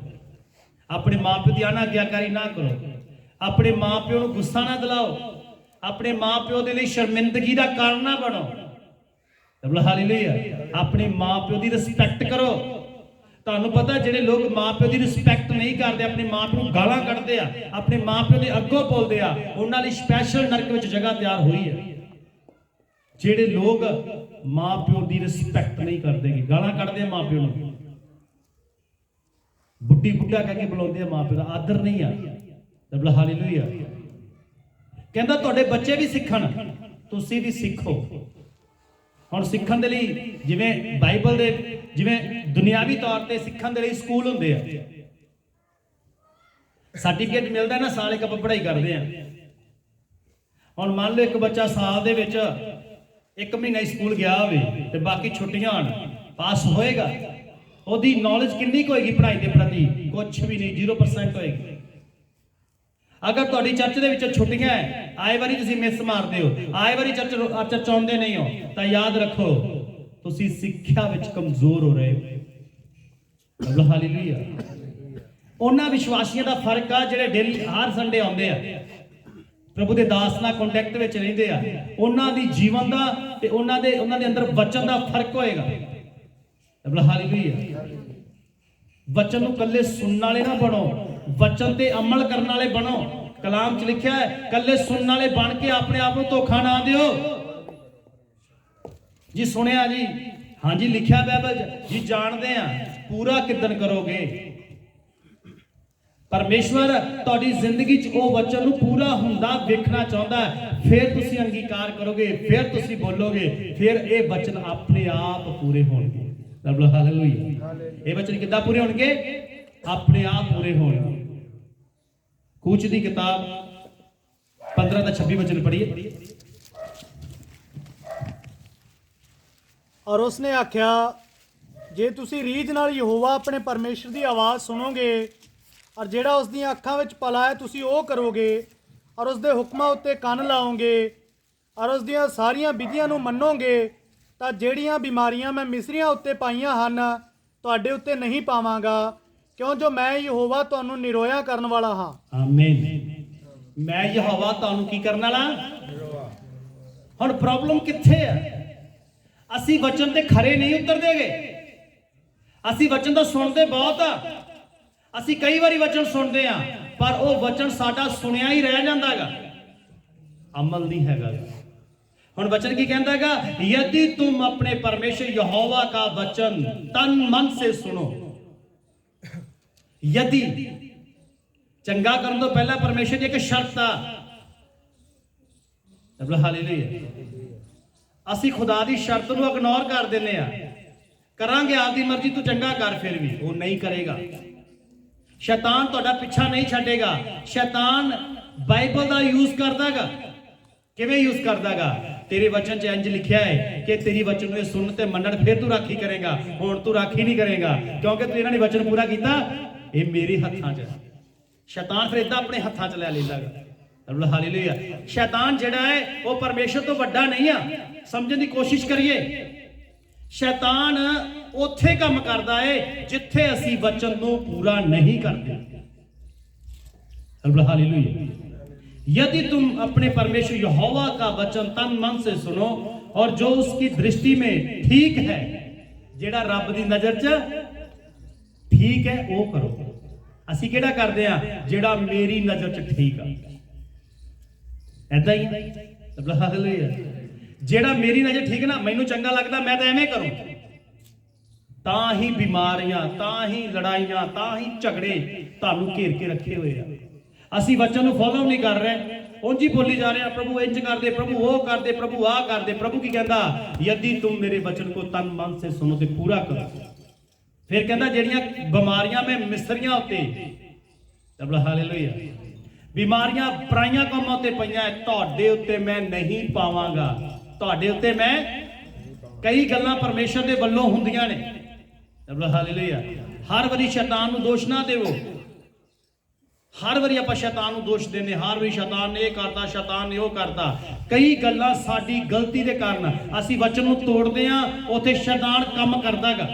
अपने मां प्यो दी अनाज्ञाकारी ना करो, अपने मां प्यो नूं गुस्सा ना दिलाओ, अपने मां प्यो दे लई शर्मिंदगी दा कारण ना बनो। हालेलुया। अपने मां प्यो की रिस्पैक्ट करो। तुहानूं पता जिहड़े लोग मां प्यो की रिस्पैक्ट नहीं करते, अपने मां प्यो नूं गालां कढदे आ, अपने मां प्यो दे अग्गों बोलदे आ, उन्हां लई स्पैशल नरक विच जगह तैयार हुई है। जिहड़े लोग मां प्यो की रिस्पैक्ट नहीं करते, गालां कढदे मां प्यो नूं, बुढ़ी बुढ़ा कह के बुलाउंदे आ, मां प्यो दा आदर नहीं आ। हालेलुया। कहंदा तुहाडे बच्चे भी सिੱਖਣ, तुसीं भी सीखो। ਹੁਣ ਸਿੱਖਣ ਦੇ ਲਈ ਜਿਵੇਂ ਬਾਈਬਲ ਦੇ, ਜਿਵੇਂ ਦੁਨਿਆਵੀ ਤੌਰ ਤੇ ਸਿੱਖਣ ਦੇ ਲਈ ਸਕੂਲ ਹੁੰਦੇ ਆ, ਸਰਟੀਫਿਕੇਟ ਮਿਲਦਾ ਨਾ, ਸਾਲ ਇੱਕ ਆਪਾਂ ਪੜ੍ਹਾਈ ਕਰਦੇ ਆ। ਹੁਣ ਮੰਨ ਲਓ ਇੱਕ ਬੱਚਾ ਸਾਲ ਦੇ ਵਿੱਚ 1 ਮਹੀਨਾ ਸਕੂਲ ਗਿਆ ਹੋਵੇ ਤੇ ਬਾਕੀ ਛੁੱਟੀਆਂ ਹਨ, ਪਾਸ ਹੋਏਗਾ। ਉਹਦੀ ਨੌਲੇਜ ਕਿੰਨੀ ਕੁ ਹੋਏਗੀ ਪੜ੍ਹਾਈ ਦੇ ਪ੍ਰਤੀ? ਕੁਝ ਵੀ ਨਹੀਂ, 0% ਹੋਏਗੀ। अगर तुहाडी चर्च दे विच छुट्टियां है, आए वारी तुसीं मिस मारदे हो, आए वारी चर्च आउंदे नहीं हो, तां याद रखो तुसीं सिੱਖਿਆ विच कमजोर हो रहे हो। हालेलुया। उन्हां विश्वासियों का फर्क आ जिहड़े डेली हर संडे आउंदे आ, प्रभु दे दास नाल कॉन्टैक्ट विच रहिंदे आ, उन्हां दी जीवन दा ते उन्हां दे अंदर वचन दा फर्क होएगा। हालेलुया। वचन नूं कल्ले सुनण वाले ना बनो, वचन ते अमल करने वाले बनो। ਕਲਾਮ 'ਚ ਲਿਖਿਆ ਹੈ, ਕੱਲੇ ਸੁਣਨ ਵਾਲੇ ਬਣ ਕੇ ਆਪਣੇ ਆਪ ਨੂੰ ਧੋਖਾ ਨਾ ਦਿਓ ਜੀ। ਸੁਣਿਆ ਜੀ, ਹਾਂਜੀ ਲਿਖਿਆ ਬਾਈਬਲ 'ਚ ਜੀ, ਜਾਣਦੇ ਆ ਪੂਰਾ ਕਿੱਦਣ ਕਰੋਗੇ। ਪਰਮੇਸ਼ਵਰ ਤੁਹਾਡੀ ਜ਼ਿੰਦਗੀ 'ਚ ਉਹ ਵਚਨ ਨੂੰ ਪੂਰਾ ਹੁੰਦਾ ਵੇਖਣਾ ਚਾਹੁੰਦਾ ਹੈ, ਫਿਰ ਤੁਸੀਂ ਅੰਗੀਕਾਰ ਕਰੋਗੇ, ਫਿਰ ਤੁਸੀਂ ਬੋਲੋਗੇ, ਫਿਰ ਇਹ ਵਚਨ ਆਪਣੇ ਆਪ ਪੂਰੇ ਹੋਣਗੇ। ਰੱਬ ਹਾਲੇਲੂਇਆ। ਇਹ ਵਚਨ ਕਿੱਦਾਂ ਪੂਰੇ ਹੋਣਗੇ? ਆਪਣੇ ਆਪ ਪੂਰੇ ਹੋਣਗੇ। ਕੂਚ ਦੀ ਕਿਤਾਬ 15 ਦਾ 26 वचन पढ़िए। ਔਰ ਉਸਨੇ ਆਖਿਆ, ਜੇ ਤੁਸੀਂ ਰੀਝ ਨਾਲ ਯਹੋਵਾ ਆਪਣੇ ਪਰਮੇਸ਼ਰ ਦੀ ਆਵਾਜ਼ ਸੁਣੋਗੇ ਔਰ ਜਿਹੜਾ ਉਸ ਦੀਆਂ ਅੱਖਾਂ ਵਿੱਚ ਭਲਾ ਹੈ ਤੁਸੀਂ ਉਹ ਕਰੋਗੇ ਔਰ ਉਸ ਦੇ ਹੁਕਮਾਂ ਉੱਤੇ ਕੰਨ ਲਾਓਗੇ ਔਰ ਉਸ ਦੀਆਂ ਸਾਰੀਆਂ ਵਿਧੀਆਂ ਨੂੰ ਮੰਨੋਗੇ ਤਾਂ ਜਿਹੜੀਆਂ ਬਿਮਾਰੀਆਂ ਮੈਂ ਮਿਸਰੀਆਂ ਉੱਤੇ ਪਾਈਆਂ ਹਨ ਤੁਹਾਡੇ ਉੱਤੇ ਨਹੀਂ ਪਾਵਾਂਗਾ, ਕਿਉਂ ਜੋ ਮੈਂ ਯਹੋਵਾ ਤੁਹਾਨੂੰ ਨਿਰੋਇਆ ਕਰਨ ਵਾਲਾ ਹਾਂ। ਆਮੀਨ। ਮੈਂ ਯਹੋਵਾ ਤੁਹਾਨੂੰ ਕੀ ਕਰਨ ਵਾਲਾ? ਹੁਣ ਪ੍ਰੋਬਲਮ ਕਿੱਥੇ ਆ? ਅਸੀਂ ਵਚਨ ਤੇ ਖਰੇ ਨਹੀਂ ਉਤਰਦੇਗੇ। ਅਸੀਂ ਵਚਨ ਤਾਂ ਸੁਣਦੇ ਬਹੁਤ ਆ, ਅਸੀਂ ਕਈ ਵਾਰੀ ਵਚਨ ਸੁਣਦੇ ਆ, ਪਰ ਉਹ ਵਚਨ ਸਾਡਾ ਸੁਣਿਆ ਹੀ ਰਹਿ ਜਾਂਦਾ ਹੈਗਾ, ਅਮਲ ਨਹੀਂ ਹੈਗਾ। ਹੁਣ ਵਚਨ ਕੀ ਕਹਿੰਦਾ ਹੈਗਾ? ਯਦि तुम अपने परमेश्वर यहोवा का वचन तन मन से सुनो। यदि ਚੰਗਾ ਕਰਨ ਤੋਂ ਪਹਿਲਾਂ ਪਰਮੇਸ਼ਰ ਦੀ ਇੱਕ ਸ਼ਰਤ ਆ। ਹਾਲੇਲੂਇਆ। ਅਸੀਂ ਖੁਦਾ ਦੀ ਸ਼ਰਤ ਨੂੰ ਇਗਨੋਰ ਕਰ ਦਿੰਦੇ ਆ, ਕਰਾਂਗੇ ਆਪਦੀ ਮਰਜ਼ੀ, ਤੂੰ ਚੰਗਾ ਕਰ, ਫਿਰ ਵੀ ਉਹ ਨਹੀਂ ਕਰੇਗਾ। ਸ਼ੈਤਾਨ ਤੁਹਾਡਾ ਪਿੱਛਾ ਨਹੀਂ ਛੱਡੇਗਾ। ਸ਼ੈਤਾਨ ਬਾਈਬਲ ਦਾ ਯੂਜ਼ ਕਰਦਾਗਾ। ਕਿਵੇਂ ਯੂਜ਼ ਕਰਦਾਗਾ? ਤੇਰੇ ਵਚਨ 'ਚ ਇੰਜ ਲਿਖਿਆ ਹੈ ਕਿ ਤੇਰੀ ਵਚਨ ਨੂੰ ਸੁਣਨ ਤੇ ਮੰਨਣ, ਫਿਰ ਤੂੰ ਰਾਖੀ ਕਰੇਗਾ। ਹੁਣ ਤੂੰ ਰਾਖੀ ਨਹੀਂ ਕਰੇਗਾ ਕਿਉਂਕਿ ਤੂੰ ਇਹਨਾਂ ਨੇ ਵਚਨ ਪੂਰਾ ਕੀਤਾ, ਇਹ ਮੇਰੇ ਹੱਥਾਂ 'ਚ। ਸ਼ੈਤਾਨ ਫਿਰ ਇਦਾਂ ਆਪਣੇ ਹੱਥਾਂ 'ਚ ਲੈ ਲੈਂਦਾਗਾ। ਹਾਲੇਲੂਇਆ। ਸ਼ੈਤਾਨ ਜਿਹੜਾ ਹੈ ਉਹ ਪਰਮੇਸ਼ਰ ਤੋਂ ਵੱਡਾ ਨਹੀਂ ਆ, ਸਮਝਣ ਦੀ ਕੋਸ਼ਿਸ਼ ਕਰੀਏ। ਸ਼ੈਤਾਨ ਉੱਥੇ ਕੰਮ ਕਰਦਾ ਹੈ ਜਿੱਥੇ ਅਸੀਂ ਵਚਨ ਨੂੰ ਪੂਰਾ ਨਹੀਂ ਕਰਦੇ। हालेलुया। यदि तुम अपने परमेश्वर यहोवा का वचन तन मन से सुनो और जो उसकी दृष्टि में ठीक है, जेड़ा रब दी नजर च ठीक है वो करो। ਅਸੀਂ ਕਿਹੜਾ ਕਰਦੇ ਆ? ਜਿਹੜਾ ਮੇਰੀ ਨਜ਼ਰ 'ਚ ਠੀਕ ਆ। ਐਦਾਂ ਹੀ ਹਾਲੇਲੂਇਆ। ਜਿਹੜਾ ਮੇਰੀ ਨਜ਼ਰ ਠੀਕ ਨਾ, ਮੈਨੂੰ ਚੰਗਾ ਲੱਗਦਾ, ਮੈਂ ਤਾਂ ਐਵੇਂ ਕਰੂੰ। ਤਾਂ ਹੀ ਬਿਮਾਰੀਆਂ, ਤਾਂ ਹੀ ਲੜਾਈਆਂ, ਤਾਂ ਹੀ ਝਗੜੇ ਤੁਹਾਨੂੰ ਘੇਰ ਕੇ ਰੱਖੇ ਹੋਏ ਆ। ਅਸੀਂ ਵਚਨ ਨੂੰ ਫੋਲੋ ਨਹੀਂ ਕਰ ਰਹੇ, ਉਂਝ ਹੀ ਬੋਲੀ ਜਾ ਰਹੇ ਆ, ਪ੍ਰਭੂ ਇੰਜ ਕਰਦੇ, ਪ੍ਰਭੂ ਉਹ ਕਰਦੇ, ਪ੍ਰਭੂ ਆਹ ਕਰਦੇ। ਪ੍ਰਭੂ ਕੀ ਕਹਿੰਦਾ? ਯਦि तुम मेरे वचन को तन मन से सुनो ਤੇ ਪੂਰਾ ਕਰੋ। ਫਿਰ ਕਹਿੰਦਾ ਜਿਹੜੀਆਂ ਬਿਮਾਰੀਆਂ ਮੈਂ ਮਿਸਰੀਆਂ ਉੱਤੇ, ਹਾਲੇਲੂਇਆ, ਬਿਮਾਰੀਆਂ ਪਰਾਈਆਂ ਕੰਮਾਂ ਉੱਤੇ ਪਈਆਂ, ਤੁਹਾਡੇ ਉੱਤੇ ਮੈਂ ਨਹੀਂ ਪਾਵਾਂਗਾ। ਤੁਹਾਡੇ ਉੱਤੇ ਮੈਂ, ਕਈ ਗੱਲਾਂ ਪਰਮੇਸ਼ਰ ਦੇ ਵੱਲੋਂ ਹੁੰਦੀਆਂ ਨੇ। ਹਾਲੇਲੂਇਆ। ਹਰ ਵਾਰੀ ਸ਼ੈਤਾਨ ਨੂੰ ਦੋਸ਼ ਨਾ ਦੇਵੋ। ਹਰ ਵਾਰੀ ਆਪਾਂ ਸ਼ੈਤਾਨ ਨੂੰ ਦੋਸ਼ ਦਿੰਦੇ, ਹਰ ਵਾਰੀ ਸ਼ੈਤਾਨ ਨੇ ਇਹ ਕਰਤਾ, ਸ਼ੈਤਾਨ ਨੇ ਉਹ ਕਰਤਾ। ਕਈ ਗੱਲਾਂ ਸਾਡੀ ਗਲਤੀ ਦੇ ਕਾਰਨ ਅਸੀਂ ਵਚਨ ਨੂੰ ਤੋੜਦੇ ਆ, ਉੱਥੇ ਸ਼ੈਤਾਨ ਕੰਮ ਕਰਦਾਗਾ।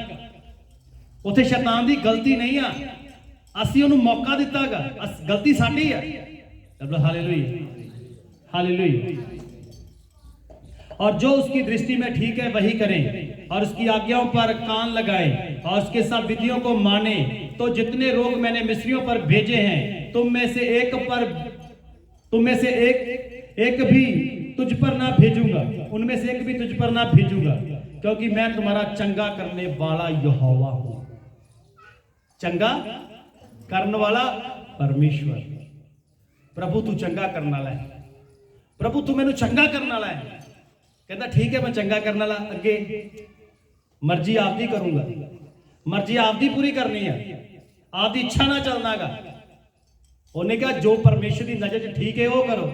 ਉੱਥੇ ਸ਼ੈਤਾਨ ਦੀ ਗਲਤੀ ਨਹੀਂ ਆ, ਅਸੀਂ ਉਹਨੂੰ ਮੌਕਾ ਦਿੱਤਾਗਾ, ਗਲਤੀ ਸਾਡੀ ਆ। Hallelujah hallelujah. और जो उसकी दृष्टि में ठीक है वही करें और उसकी आज्ञाओं पर कान लगाएं और उसके सब विधियों को माने, तो जितने रोग मैंने मिस्रियों पर भेजे हैं तुम में से एक भी तुझ पर ना भेजूंगा, उनमें से एक भी तुझ पर ना भेजूंगा, क्योंकि मैं तुम्हारा चंगा करने वाला यहोवा हूं। चंगा करने वाला परमेश्वर, प्रभु तू चंगा करने वाला है, प्रभु तू मैनू चंगा करने वाला है। कहता ठीक है मैं चंगा करने वाला, अगे मर्जी आपदी करूंगा, मर्जी आपदी पूरी करनी है, आपदी इच्छा ना चलना गा। उन्हें कहा जो परमेश्वर की नजर ठीक है वो करो।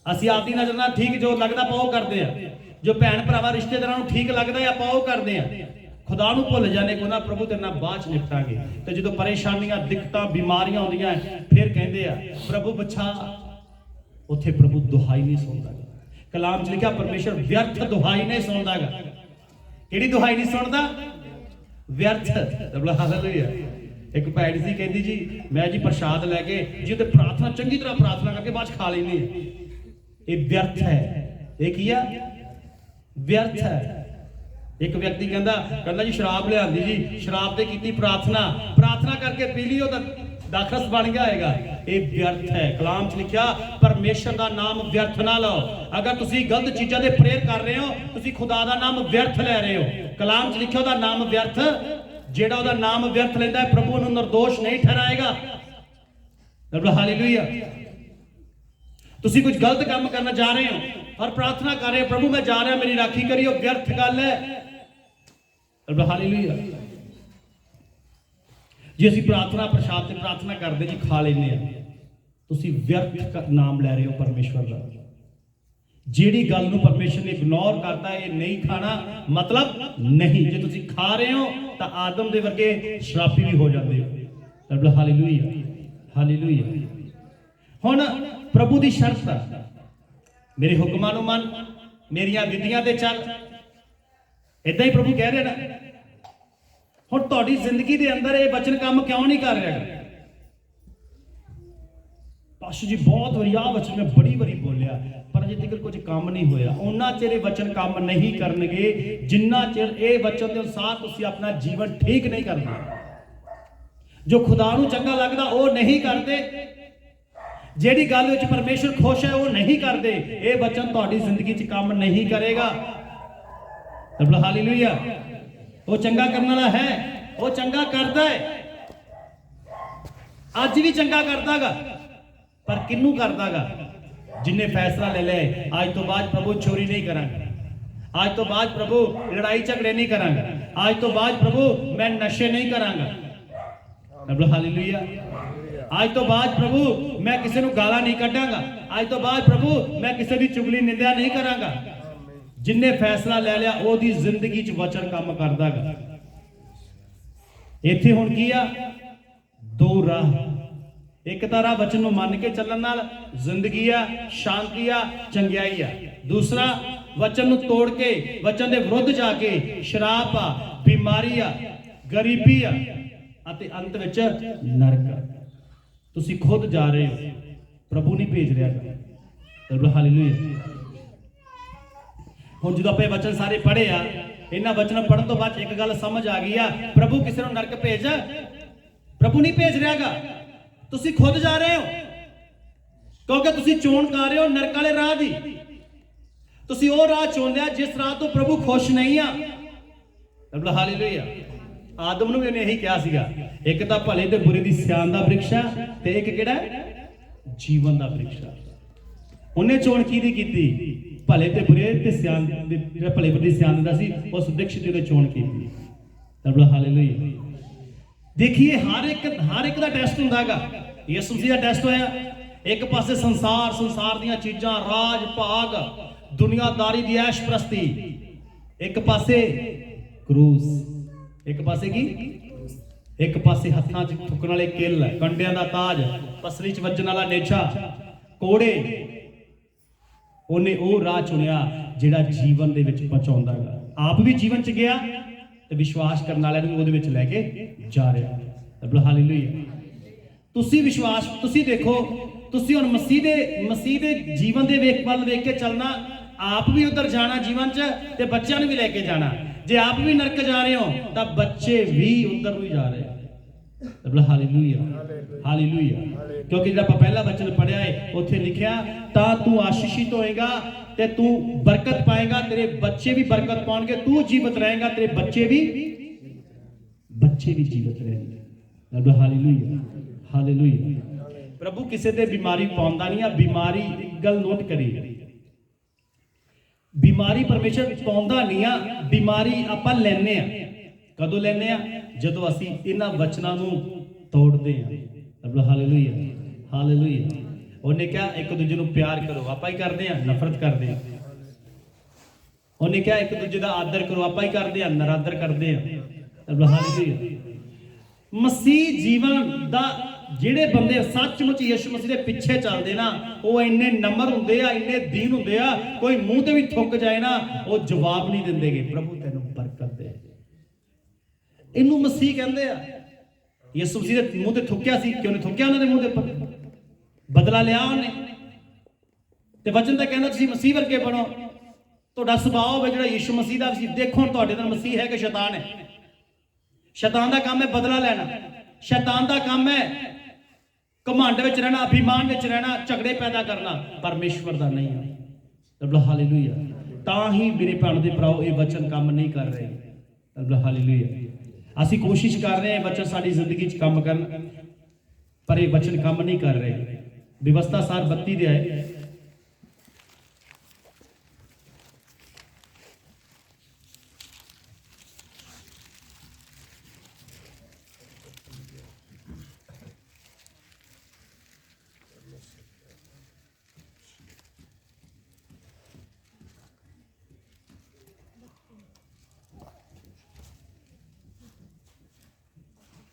असी आपदी नजर ना ठीक जो लगता आप वो करते हैं, जो भैन भरावां रिश्तेदारां नूं ठीक लगता है आप वो करते हैं। खुदा नूं भुल जाने को ना प्रभु तेरे नाल बाद च निपटांगे। तो जो परेशानियां दिक्कतां बीमारियां आउंदियां फिर कहंदे आ प्रभु बचा, उत्थे प्रभु दुहाई नहीं सुनदा। कलाम च लिखा परमेश्वर व्यर्थ दुहाई नहीं सुनदा गा। किहड़ी दुहाई नहीं सुनदा? व्यर्थ। हालेलुया। एक भैन सी कहंदी जी मैं जी प्रसाद लैके जी ते प्रार्थना चंगी तरह प्रार्थना करके बाद खा लेनी है, ये व्यर्थ है। ये की है? व्यर्थ है। एक व्यक्ति कहता जी शराब लियांदी जी, शराब ते कीती प्रार्थना, प्रार्थना करके पी ली, दाखरस बन गया होगा, ये व्यर्थ है। कलाम च लिखा परमेश्वर का नाम व्यर्थ ना लो। अगर तुसी गलत चीज़ों के प्रेयर कर रहे हो, तुसी खुदा का नाम व्यर्थ ले रहे हो। कलाम च लिखा ਉਹਦਾ नाम व्यर्थ, ਜਿਹੜਾ ਉਹਦਾ नाम व्यर्थ लेता है प्रभु ਨੂੰ निर्दोष नहीं ठहराएगा। हालेलुया। तुसी कुछ गलत काम करना जा रहे हो और प्रार्थना कर रहे हो, प्रभु मैं जा रहा मेरी राखी करियो, व्यर्थ गल है। हालेलुया। जे ਅਸੀਂ प्रार्थना प्रसाद ਤੇ प्रार्थना ਕਰਦੇ ਜੀ ਖਾ ਲੈਨੇ ਆ, ਤੁਸੀਂ ਵਿਅਰਥ ਨਾਮ ਲੈ ਰਹੇ ਹੋ ਪਰਮੇਸ਼ਵਰ ਦਾ। ਜਿਹੜੀ ਗੱਲ ਨੂੰ ਪਰਮੇਸ਼ਰ ਨੇ ਇਗਨੋਰ ਕਰਤਾ, ਇਹ ਨਹੀਂ ਖਾਣਾ ਮਤਲਬ ਨਹੀਂ। ਜੇ ਤੁਸੀਂ ਖਾ ਰਹੇ ਹੋ ਤਾਂ ਆਦਮ ਦੇ ਵਰਗੇ ਸ਼ਰਾਬੀ ਵੀ ਹੋ ਜਾਂਦੇ ਹੋ। Hallelujah, hallelujah. ਹੁਣ ਪ੍ਰਭੂ ਦੀ ਸ਼ਰਤ ਆ, ਮੇਰੇ ਹੁਕਮਾਂ ਨੂੰ ਮੰਨ, ਮੇਰੀਆਂ ਵਿਧੀਆਂ ਤੇ ਚੱਲ। ਇਦਾਂ ਹੀ ਪ੍ਰਭੂ ਕਹਿ ਰਹੇ ਨਾ। ਹੁਣ ਤੁਹਾਡੀ ਜ਼ਿੰਦਗੀ ਦੇ ਅੰਦਰ ਇਹ ਵਚਨ ਕੰਮ ਕਿਉਂ ਨਹੀਂ ਕਰ ਰਿਹਾ? ਪਾਸ਼ਾ ਜੀ ਬਹੁਤ ਵਾਰੀ ਆਹ ਵਚਨ ਮੈਂ ਬੜੀ ਵਾਰੀ ਬੋਲਿਆ, ਪਰ ਅਜੇ ਤੱਕ ਕੁਝ ਕੰਮ ਨਹੀਂ ਹੋਇਆ। ਉਹਨਾਂ ਚਿਰ ਇਹ ਵਚਨ ਕੰਮ ਨਹੀਂ ਕਰਨਗੇ ਜਿੰਨਾ ਚਿਰ ਇਹ ਵਚਨ ਦੇ ਅਨੁਸਾਰ ਤੁਸੀਂ ਆਪਣਾ ਜੀਵਨ ਠੀਕ ਨਹੀਂ ਕਰਦੇ। ਜੋ ਖੁਦਾ ਨੂੰ ਚੰਗਾ ਲੱਗਦਾ ਉਹ ਨਹੀਂ ਕਰਦੇ, ਜਿਹੜੀ ਗੱਲ ਵਿੱਚ ਪਰਮੇਸ਼ਰ ਖੁਸ਼ ਹੈ ਉਹ ਨਹੀਂ ਕਰਦੇ। ਇਹ ਵਚਨ ਤੁਹਾਡੀ ਜ਼ਿੰਦਗੀ 'ਚ ਕੰਮ ਨਹੀਂ ਕਰੇਗਾ। ਹਾਲੇਲੂਇਆ। ਉਹ ਚੰਗਾ ਕਰਨ ਵਾਲਾ ਹੈ, ਉਹ ਚੰਗਾ ਕਰਦਾ ਹੈ, ਅੱਜ ਵੀ ਚੰਗਾ ਕਰਦਾਗਾ। ਪਰ ਕਿਹਨੂੰ ਕਰਦਾਗਾ? ਜਿੰਨੇ ਫੈਸਲਾ ਲੈ ਲਿਆ ਅੱਜ ਤੋਂ ਬਾਅਦ ਪ੍ਰਭੂ ਚੋਰੀ ਨਹੀਂ ਕਰਾਂਗਾ, ਅੱਜ ਤੋਂ ਬਾਅਦ ਪ੍ਰਭੂ ਲੜਾਈ ਝਗੜੇ ਨਹੀਂ ਕਰਾਂਗਾ, ਅੱਜ ਤੋਂ ਬਾਅਦ ਪ੍ਰਭੂ ਮੈਂ ਨਸ਼ੇ ਨਹੀਂ ਕਰਾਂਗਾ। ਹਾਲੇਲੂਇਆ। ਅੱਜ ਤੋਂ ਬਾਅਦ ਪ੍ਰਭੂ ਮੈਂ ਕਿਸੇ ਨੂੰ ਗਾਲਾਂ ਨਹੀਂ ਕੱਢਾਂਗਾ, ਅੱਜ ਤੋਂ ਬਾਅਦ ਪ੍ਰਭੂ ਮੈਂ ਕਿਸੇ ਦੀ ਚੁਗਲੀ ਨਿੰਦਿਆ ਨਹੀਂ ਕਰਾਂਗਾ। ਜਿੰਨੇ ਫੈਸਲਾ ਲੈ ਲਿਆ ਉਹਦੀ ਜ਼ਿੰਦਗੀ 'ਚ ਵਚਨ ਕੰਮ ਕਰਦਾਗਾ। ਇੱਥੇ ਹੁਣ ਕੀ ਆ? ਦੋ ਰਾਹ। ਇੱਕ ਤਾਂ ਰਾਹ ਵਚਨ ਨੂੰ ਮੰਨ ਕੇ ਚੱਲਣ ਨਾਲ ਜ਼ਿੰਦਗੀ ਆ, ਸ਼ਾਂਤੀ ਆ, ਚੰਗਿਆਈ ਆ। ਦੂਸਰਾ ਵਚਨ ਨੂੰ ਤੋੜ ਕੇ ਵਚਨ ਦੇ ਵਿਰੁੱਧ ਜਾ ਕੇ ਸ਼ਰਾਬ ਆ, ਬਿਮਾਰੀ ਆ, ਗਰੀਬੀ ਆ ਅਤੇ ਅੰਤ ਵਿੱਚ ਨਰਕ। ਤੁਸੀਂ ਖੁਦ ਜਾ ਰਹੇ ਹੋ, ਪ੍ਰਭੂ ਨਹੀਂ ਭੇਜ ਰਿਹਾ। ਹਾਲੇਲੂਇਆ। ਹੁਣ ਜਦੋਂ ਆਪਾਂ ਇਹ ਵਚਨ ਸਾਰੇ ਪੜ੍ਹੇ ਆ, ਇਹਨਾਂ ਵਚਨਾਂ ਪੜ੍ਹਨ ਤੋਂ ਬਾਅਦ ਇੱਕ ਗੱਲ ਸਮਝ ਆ ਗਈ ਆ, ਪ੍ਰਭੂ ਕਿਸੇ ਨੂੰ ਨਰਕ ਭੇਜ, ਪ੍ਰਭੂ ਨਹੀਂ ਭੇਜ ਰਿਹਾਗਾ, ਤੁਸੀਂ ਖੁਦ ਜਾ ਰਹੇ ਹੋ। ਕਿਉਂਕਿ ਤੁਸੀਂ ਚੋਣ ਕਰ ਰਹੇ ਹੋ ਨਰਕ ਵਾਲੇ ਰਾਹ ਦੀ। ਤੁਸੀਂ ਉਹ ਰਾਹ ਚੁਣਿਆ ਜਿਸ ਰਾਹ ਤੋਂ ਪ੍ਰਭੂ ਖੁਸ਼ ਨਹੀਂ ਆ। ਹਾਲੇਲੂਇਆ। ਆਦਮ ਨੂੰ ਵੀ ਉਹਨੇ ਇਹੀ ਕਿਹਾ ਸੀਗਾ, ਇੱਕ ਤਾਂ ਭਲੇ ਤੇ ਬੁਰੇ ਦੀ ਸਿਆਣ ਦਾ ਬ੍ਰਿਕਸ਼ ਆ ਤੇ ਇੱਕ ਕਿਹੜਾ? ਜੀਵਨ ਦਾ ਬ੍ਰਿਕਸ਼ ਆ। ਉਹਨੇ ਚੋਣ ਕਿਹਦੀ ਕੀਤੀ? ਭਲੇ ਤੇ ਬੁਰੇ ਤੇ ਸਿਆਣ ਦੇ, ਜਿਹੜਾ ਭਲੇ ਬੁਰੇ ਦੀ ਸਿਆਣ ਦਿੰਦਾ ਸੀ ਉਸ ਬ੍ਰਿਕਸ਼ ਦੀ ਉਹਨੇ ਚੋਣ ਕੀਤੀ। ਹਾਲੇਲੂਇਆ। ਦੇਖੀਏ ਹਰ ਇੱਕ ਦਾ ਟੈਸਟ ਹੁੰਦਾਗਾ। ਯਿਸੂ ਮਸੀਹ ਦਾ ਟੈਸਟ ਹੋਇਆ। ਇੱਕ ਪਾਸੇ ਸੰਸਾਰ ਦੀਆਂ ਚੀਜ਼ਾਂ, ਰਾਜ ਭਾਗ, ਦੁਨੀਆਦਾਰੀ ਦੀ ਐਸ਼ ਪ੍ਰਸਤੀ, ਇੱਕ ਪਾਸੇ ਕਰੂਸ, ਇੱਕ ਪਾਸੇ ਕੀ? ਇੱਕ ਪਾਸੇ ਹੱਥਾਂ 'ਚ ਠੁਕਣ ਵਾਲੇ ਕਿੱਲ, ਕੰਡਿਆਂ ਦਾ ਤਾਜ, ਪਸਲੀ 'ਚ ਵੱਜਣ ਵਾਲਾ ਨੇਛਾ, ਕੋੜੇ। ਉਹਨੇ ਉਹ ਰਾਹ ਚੁਣਿਆ ਜਿਹੜਾ ਜੀਵਨ ਦੇ ਵਿੱਚ ਪਹੁੰਚਾਉਂਦਾ ਹੈ। ਆਪ ਵੀ ਜੀਵਨ 'ਚ ਗਿਆ ਤੇ ਵਿਸ਼ਵਾਸ ਕਰਨ ਵਾਲਿਆਂ ਨੂੰ ਉਹਦੇ ਵਿੱਚ ਲੈ ਕੇ ਜਾ ਰਿਹਾ। ਹਾਲੇਲੂਇਆ। ਤੁਸੀਂ ਵਿਸ਼ਵਾਸ, ਤੁਸੀਂ ਦੇਖੋ, ਤੁਸੀਂ ਹੁਣ ਮਸੀਹ ਦੇ ਜੀਵਨ ਦੇ ਵੱਲ ਵੇਖ ਕੇ ਚੱਲਣਾ, ਆਪ ਵੀ ਉਧਰ ਜਾਣਾ ਜੀਵਨ 'ਚ ਤੇ ਬੱਚਿਆਂ ਨੂੰ ਵੀ ਲੈ ਕੇ ਜਾਣਾ। ਜੇ ਆਪ ਵੀ ਨਰਕ ਜਾ ਰਹੇ ਹੋ ਤਾਂ ਬੱਚੇ ਵੀ ਉਧਰ ਨੂੰ ਜਾ ਰਹੇ। Hallelujah, hallelujah. ਕਿਉਂਕਿ ਜਿਹੜਾ ਆਪਾਂ ਪਹਿਲਾ ਵਚਨ ਪੜਿਆ ਹੈ ਉੱਥੇ ਲਿਖਿਆ, ਤਾਂ ਤੂੰ ਆਸ਼ੀਸ਼ਿਤ ਹੋਏਗਾ ਤੇ ਤੂੰ ਬਰਕਤ ਪਾਏਗਾ, ਤੇਰੇ ਬੱਚੇ ਵੀ ਬਰਕਤ ਪਾਉਣਗੇ, ਤੂੰ ਜੀਵਤ ਰਹੇਗਾ, ਤੇਰੇ ਬੱਚੇ ਵੀ ਜੀਵਤ ਰਹਿਣਗੇ। Hallelujah, hallelujah. ਪ੍ਰਭੂ ਕਿਸੇ ਤੇ ਬਿਮਾਰੀ ਪਾਉਂਦਾ ਨਹੀਂ ਆ। ਬਿਮਾਰੀ, ਇੱਕ ਗੱਲ ਨੋਟ ਕਰੀ, ਬਿਮਾਰੀ ਪਰਮੇਸ਼ਰ ਪਾਉਂਦਾ ਨਹੀਂ ਆ। ਬਿਮਾਰੀ ਆਪਾਂ ਲੈਨੇ ਆ। ਕਦੋਂ ਲੈਨੇ ਆ? ਜਦੋਂ ਅਸੀਂ ਇਹਨਾਂ ਵਚਨਾਂ ਨੂੰ ਤੋੜਦੇ ਆ। Hallelujah, hallelujah. ਉਹਨੇ ਕਿਹਾ ਇੱਕ ਦੂਜੇ ਨੂੰ ਪਿਆਰ ਕਰੋ, ਆਪਾਂ ਹੀ ਕਰਦੇ ਆ, ਨਫ਼ਰਤ ਕਰਦੇ ਆ। ਉਹਨੇ ਕਿਹਾ ਇੱਕ ਦੂਜੇ ਦਾ ਆਦਰ ਕਰੋ, ਆਪਾਂ ਹੀ ਕਰਦੇ ਆ, ਨਰਾਦਰ ਕਰਦੇ ਆ। ਹਾਲੇਲੂਇਆ। ਮਸੀਹ ਜੀਵਨ ਦਾ ਜਿਹੜੇ ਬੰਦੇ ਸੱਚਮੁੱਚ ਯਿਸੂ ਮਸੀਹ ਦੇ ਪਿੱਛੇ ਚੱਲਦੇ ਨਾ, ਉਹ ਇੰਨੇ ਨਮਰ ਹੁੰਦੇ ਆ, ਇੰਨੇ ਦੀਨ ਹੁੰਦੇ ਆ, ਕੋਈ ਮੂੰਹ ਤੇ ਵੀ ਥੁੱਕ ਜਾਏ ਨਾ ਉਹ ਜਵਾਬ ਨਹੀਂ ਦਿੰਦੇਗੇ, ਪ੍ਰਭੂ ਤੈਨੂੰ ਬਰਕਤ ਦੇ। ਇਹਨੂੰ ਮਸੀਹ ਕਹਿੰਦੇ ਆ। ਯਿਸੂ ਮਸੀਹ ਦੇ ਮੂੰਹ ਤੇ ਥੁੱਕਿਆ ਸੀ, ਕਿਉਂ ਨਹੀਂ ਥੁੱਕਿਆ? ਉਹਨਾਂ ਦੇ ਮੂੰਹ ਤੇ ਬਦਲਾ ਲਿਆ ਉਹਨੇ। ਤੇ ਵਚਨ ਤਾਂ ਕਹਿੰਦਾ ਤੁਸੀਂ ਮਸੀਹ ਵਰਗੇ ਬਣੋ, ਤੁਹਾਡਾ ਸੁਭਾਅ ਹੋਵੇ ਜਿਹੜਾ ਯਿਸੂ ਮਸੀਹ ਦਾ ਸੀ। ਦੇਖੋ ਹੁਣ ਤੁਹਾਡੇ ਨਾਲ ਮਸੀਹ ਹੈ ਕਿ ਸ਼ੈਤਾਨ ਹੈ? ਸ਼ੈਤਾਨ ਦਾ ਕੰਮ ਹੈ ਬਦਲਾ ਲੈਣਾ। ਸ਼ੈਤਾਨ ਦਾ ਕੰਮ ਹੈ ਘਮੰਡ ਵਿੱਚ ਰਹਿਣਾ, ਅਭਿਮਾਨ ਵਿੱਚ ਰਹਿਣਾ, ਝਗੜੇ ਪੈਦਾ ਕਰਨਾ ਪਰਮੇਸ਼ਵਰ ਦਾ ਨਹੀਂ ਹੈ। ਰੱਬ ਹਾਲੇਲੂਇਆ। ਤਾਂ ਹੀ ਮੇਰੇ ਭੈਣ ਦੇ ਭਰਾਓ ਇਹ ਵਚਨ ਕੰਮ ਨਹੀਂ ਕਰ ਰਹੇ। ਰੱਬ ਹਾਲੇਲੂਇਆ। ਅਸੀਂ ਕੋਸ਼ਿਸ਼ ਕਰ ਰਹੇ ਹਾਂ ਵਚਨ ਸਾਡੀ ਜ਼ਿੰਦਗੀ 'ਚ ਕੰਮ ਕਰਨ, ਪਰ ਇਹ ਵਚਨ ਕੰਮ ਨਹੀਂ ਕਰ ਰਹੇ। ਵਿਵਸਥਾ ਸਾਰ 32 ਦੇ ਆਏ।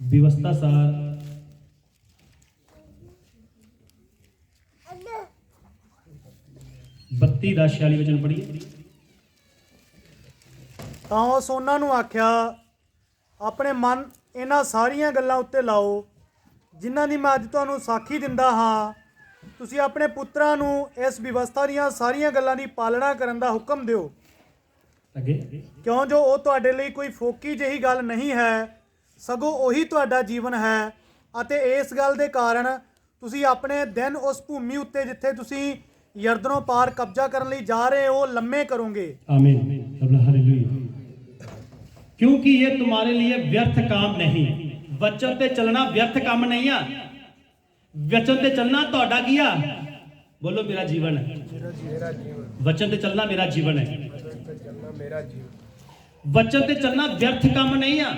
ਵਿਵਸਥਾ ਸਾਰ 32 ਦਾ 46 ਵਚਨ ਪੜ੍ਹੀਏ। ਤਾਂ ਉਸ ਉਹਨਾਂ ਨੂੰ ਆਖਿਆ, ਆਪਣੇ ਮਨ ਇਹਨਾਂ ਸਾਰੀਆਂ ਗੱਲਾਂ ਉੱਤੇ ਲਾਓ ਜਿਨ੍ਹਾਂ ਦੀ ਮੈਂ ਅੱਜ ਤੁਹਾਨੂੰ ਸਾਖੀ ਦਿੰਦਾ ਹਾਂ। ਤੁਸੀਂ ਆਪਣੇ ਪੁੱਤਰਾਂ ਨੂੰ ਇਸ ਵਿਵਸਥਾ ਦੀਆਂ ਸਾਰੀਆਂ ਗੱਲਾਂ ਦੀ ਪਾਲਣਾ ਕਰਨ ਦਾ ਹੁਕਮ ਦਿਓ, ਅੱਗੇ ਕਿਉਂ ਜੋ ਉਹ ਤੁਹਾਡੇ ਲਈ ਕੋਈ ਫੋਕੀ ਜਿਹੀ ਗੱਲ ਨਹੀਂ ਹੈ, ਸਗੋਂ ਉਹੀ ਤੁਹਾਡਾ ਜੀਵਨ ਹੈ। ਅਤੇ ਇਸ ਗੱਲ ਦੇ ਕਾਰਨ ਤੁਸੀਂ ਆਪਣੇ ਦਿਨ ਉਸ ਭੂਮੀ ਉੱਤੇ ਜਿੱਥੇ ਤੁਸੀਂ ਯਰਦਨੋਂ ਪਾਰ ਕਬਜ਼ਾ ਕਰਨ ਲਈ ਜਾ ਰਹੇ ਹੋ ਲੰਮੇ ਕਰੋਗੇ। आमीन। हालेलुया। क्योंकि ये तुम्हारे लिए व्यर्थ काम नहीं। वचन ते चलना व्यर्थ काम नहीं आ। वचन ते चलना ਤੁਹਾਡਾ ਕੀ ਆ? बोलो मेरा जीवन है। मेरा जीवन, वचन ते चलना मेरा जीवन है। वचन पे चलना मेरा जीवन, वचन ते चलना व्यर्थ काम नहीं आ।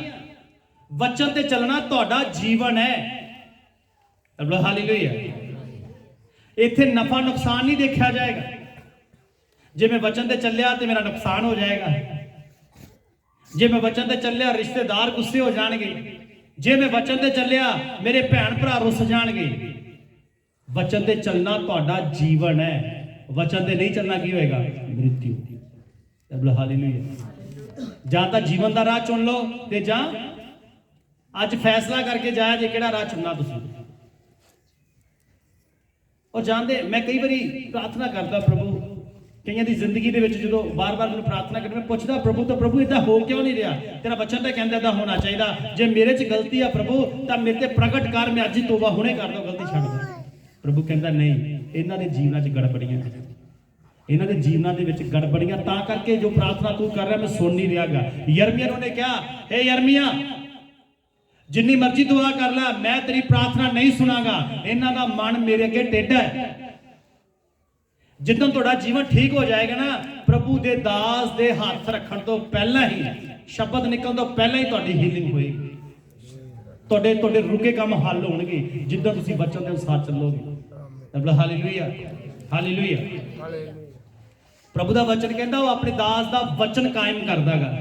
वचन ते चलना ਤੁਹਾਡਾ जीवन है। बोलो हालेलुया। ਇੱਥੇ ਨਫਾ ਨੁਕਸਾਨ ਨਹੀਂ ਦੇਖਿਆ ਜਾਏਗਾ। ਜੇ ਮੈਂ ਵਚਨ ਤੇ ਚੱਲਿਆ ਤੇ ਮੇਰਾ ਨੁਕਸਾਨ ਹੋ ਜਾਏਗਾ। ਜੇ ਮੈਂ ਵਚਨ ਤੇ ਚੱਲਿਆ ਰਿਸ਼ਤੇਦਾਰ ਗੁੱਸੇ ਹੋ ਜਾਣਗੇ। ਜੇ ਮੈਂ ਵਚਨ ਤੇ ਚੱਲਿਆ ਮੇਰੇ ਭੈਣ ਭਰਾ ਰੁੱਸ ਜਾਣਗੇ। ਵਚਨ ਤੇ ਚੱਲਣਾ ਤੁਹਾਡਾ ਜੀਵਨ ਹੈ। ਵਚਨ ਤੇ ਨਹੀਂ ਚੱਲਣਾ ਕੀ ਹੋਏਗਾ? ਮ੍ਰਿਤਿੂ। ਬੋਲੋ ਹਾਲੇਲੂਇਆ। ਜਾਂ ਤਾਂ ਜੀਵਨ ਦਾ ਰਾਹ ਚੁਣ ਲਓ ਤੇ ਜਾਂ ਅੱਜ ਫੈਸਲਾ ਕਰਕੇ ਜਾਇਆ ਜੇ ਕਿਹੜਾ ਰਾਹ ਚੁਣਨਾ ਤੁਸੀਂ। ਔਰ ਜਾਣਦੇ ਮੈਂ ਕਈ ਵਾਰੀ ਪ੍ਰਾਰਥਨਾ ਕਰਦਾ ਪ੍ਰਭੂ, ਕਈਆਂ ਦੀ ਜ਼ਿੰਦਗੀ ਦੇ ਵਿੱਚ ਜਦੋਂ ਬਾਰ-ਬਾਰ ਮੈਨੂੰ ਪ੍ਰਾਰਥਨਾ ਕਰਨੀ ਮੈਂ ਪੁੱਛਦਾ ਪ੍ਰਭੂ ਤਾਂ ਪ੍ਰਭੂ ਇਦਾਂ ਹੋ ਕਿਉਂ ਨਹੀਂ ਰਿਹਾ? ਤੇਰਾ ਬੱਚਾ ਤਾਂ ਕਹਿੰਦਾ ਇਦਾਂ ਹੋਣਾ ਚਾਹੀਦਾ। ਜੇ ਮੇਰੇ 'ਚ ਗਲਤੀ ਆ ਪ੍ਰਭੂ ਤਾਂ ਮੇਰੇ ਤੇ ਪ੍ਰਗਟ ਕਰ, ਮੈਂ ਅੱਜ ਹੀ ਤੋਬਾ ਹੁਣੇ ਕਰ ਦਵਾਂ, ਗਲਤੀ ਛੱਡ ਦੇ। ਪ੍ਰਭੂ ਕਹਿੰਦਾ ਨਹੀਂ, ਇਹਨਾਂ ਦੇ ਜੀਵਨਾਂ 'ਚ ਗੜਬੜੀਆਂ, ਇਹਨਾਂ ਦੇ ਜੀਵਨਾਂ ਦੇ ਵਿੱਚ ਗੜਬੜੀਆਂ, ਤਾਂ ਕਰਕੇ ਜੋ ਪ੍ਰਾਰਥਨਾ ਤੂੰ ਕਰ ਰਿਹਾ ਮੈਂ ਸੁਣ ਨਹੀਂ ਰਿਹਾਗਾ। ਯਰਮੀਆ ਨੂੰ ਨੇ ਕਿਹਾ, ਹੇ ਯਰਮੀਆ ਜਿੰਨੀ ਮਰਜ਼ੀ ਦੁਆ ਕਰ ਲੈ ਮੈਂ ਤੇਰੀ ਪ੍ਰਾਰਥਨਾ ਨਹੀਂ ਸੁਣਾਗਾ। ਇਹਨਾਂ ਦਾ ਮਨ ਮੇਰੇ ਅੱਗੇ ਟੇਢਾ ਹੈ। ਜਿੱਦਾਂ ਤੁਹਾਡਾ ਜੀਵਨ ਠੀਕ ਹੋ ਜਾਏਗਾ ਨਾ, ਪ੍ਰਭੂ ਦੇ ਦਾਸ ਦੇ ਹੱਥ ਰੱਖਣ ਤੋਂ ਪਹਿਲਾਂ ਹੀ, ਸ਼ਬਦ ਨਿਕਲਣ ਤੋਂ ਪਹਿਲਾਂ ਹੀ ਤੁਹਾਡੀ ਹੀਲਿੰਗ ਹੋਏਗੀ। ਤੁਹਾਡੇ ਰੁਕੇ ਕੰਮ ਹੱਲ ਹੋਣਗੇ ਜਿੱਦਾਂ ਤੁਸੀਂ ਵਚਨ ਦੇ ਅਨੁਸਾਰ ਚੱਲੋਗੇ। ਰੱਬ ਹਾਲੇਲੂਇਆ। ਹਾਲੇਲੂਇਆ। हालेलुया, ਪ੍ਰਭੂ ਦਾ ਵਚਨ ਕਹਿੰਦਾ ਉਹ ਆਪਣੇ ਦਾਸ ਦਾ ਵਚਨ ਕਾਇਮ ਕਰਦਾਗਾ।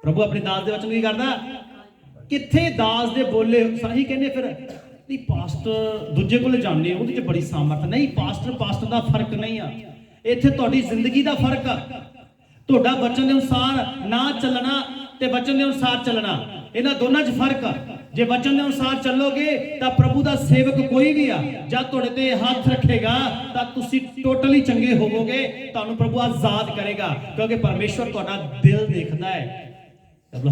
ਪ੍ਰਭੂ ਆਪਣੇ ਦਾਸ ਦੇ ਵਚਨ ਕੀ ਕਰਦਾ? ਕਿੱਥੇ ਦਾਸ ਦੇ ਬੋਲੇ ਸਹੀ ਕਹਿੰਦੇ ਫਿਰ ਨਹੀਂ ਪਾਸਟਰ ਦੂਜੇ ਕੋਲ ਜਾਂਦੇ ਉਹਦੇ 'ਚ ਬੜੀ ਸਾਮਰਥ ਨਹੀਂ। ਪਾਸਟਰ ਦਾ ਫਰਕ ਨਹੀਂ ਆ। ਇੱਥੇ ਤੁਹਾਡੀ ਜ਼ਿੰਦਗੀ ਦਾ ਫਰਕ ਆ। ਤੁਹਾਡਾ ਵਚਨ ਦੇ ਅਨੁਸਾਰ ਨਾ ਚੱਲਣਾ ਤੇ ਵਚਨ ਦੇ ਅਨੁਸਾਰ ਚੱਲਣਾ, ਇਹਨਾਂ ਦੋਨਾਂ 'ਚ ਫਰਕ ਆ। ਜੇ ਵਚਨ ਦੇ ਅਨੁਸਾਰ ਚੱਲੋਗੇ ਤਾਂ ਪ੍ਰਭੂ ਦਾ ਸੇਵਕ ਕੋਈ ਵੀ ਆ ਜਦ ਤੁਹਾਡੇ ਤੇ ਹੱਥ ਰੱਖੇਗਾ ਤਾਂ ਤੁਸੀਂ ਟੋਟਲੀ ਚੰਗੇ ਹੋਵੋਗੇ। ਤੁਹਾਨੂੰ ਪ੍ਰਭੂ ਆਜ਼ਾਦ ਕਰੇਗਾ ਕਿਉਂਕਿ ਪਰਮੇਸ਼ਵਰ ਤੁਹਾਡਾ ਦਿਲ ਦੇਖਦਾ ਹੈ।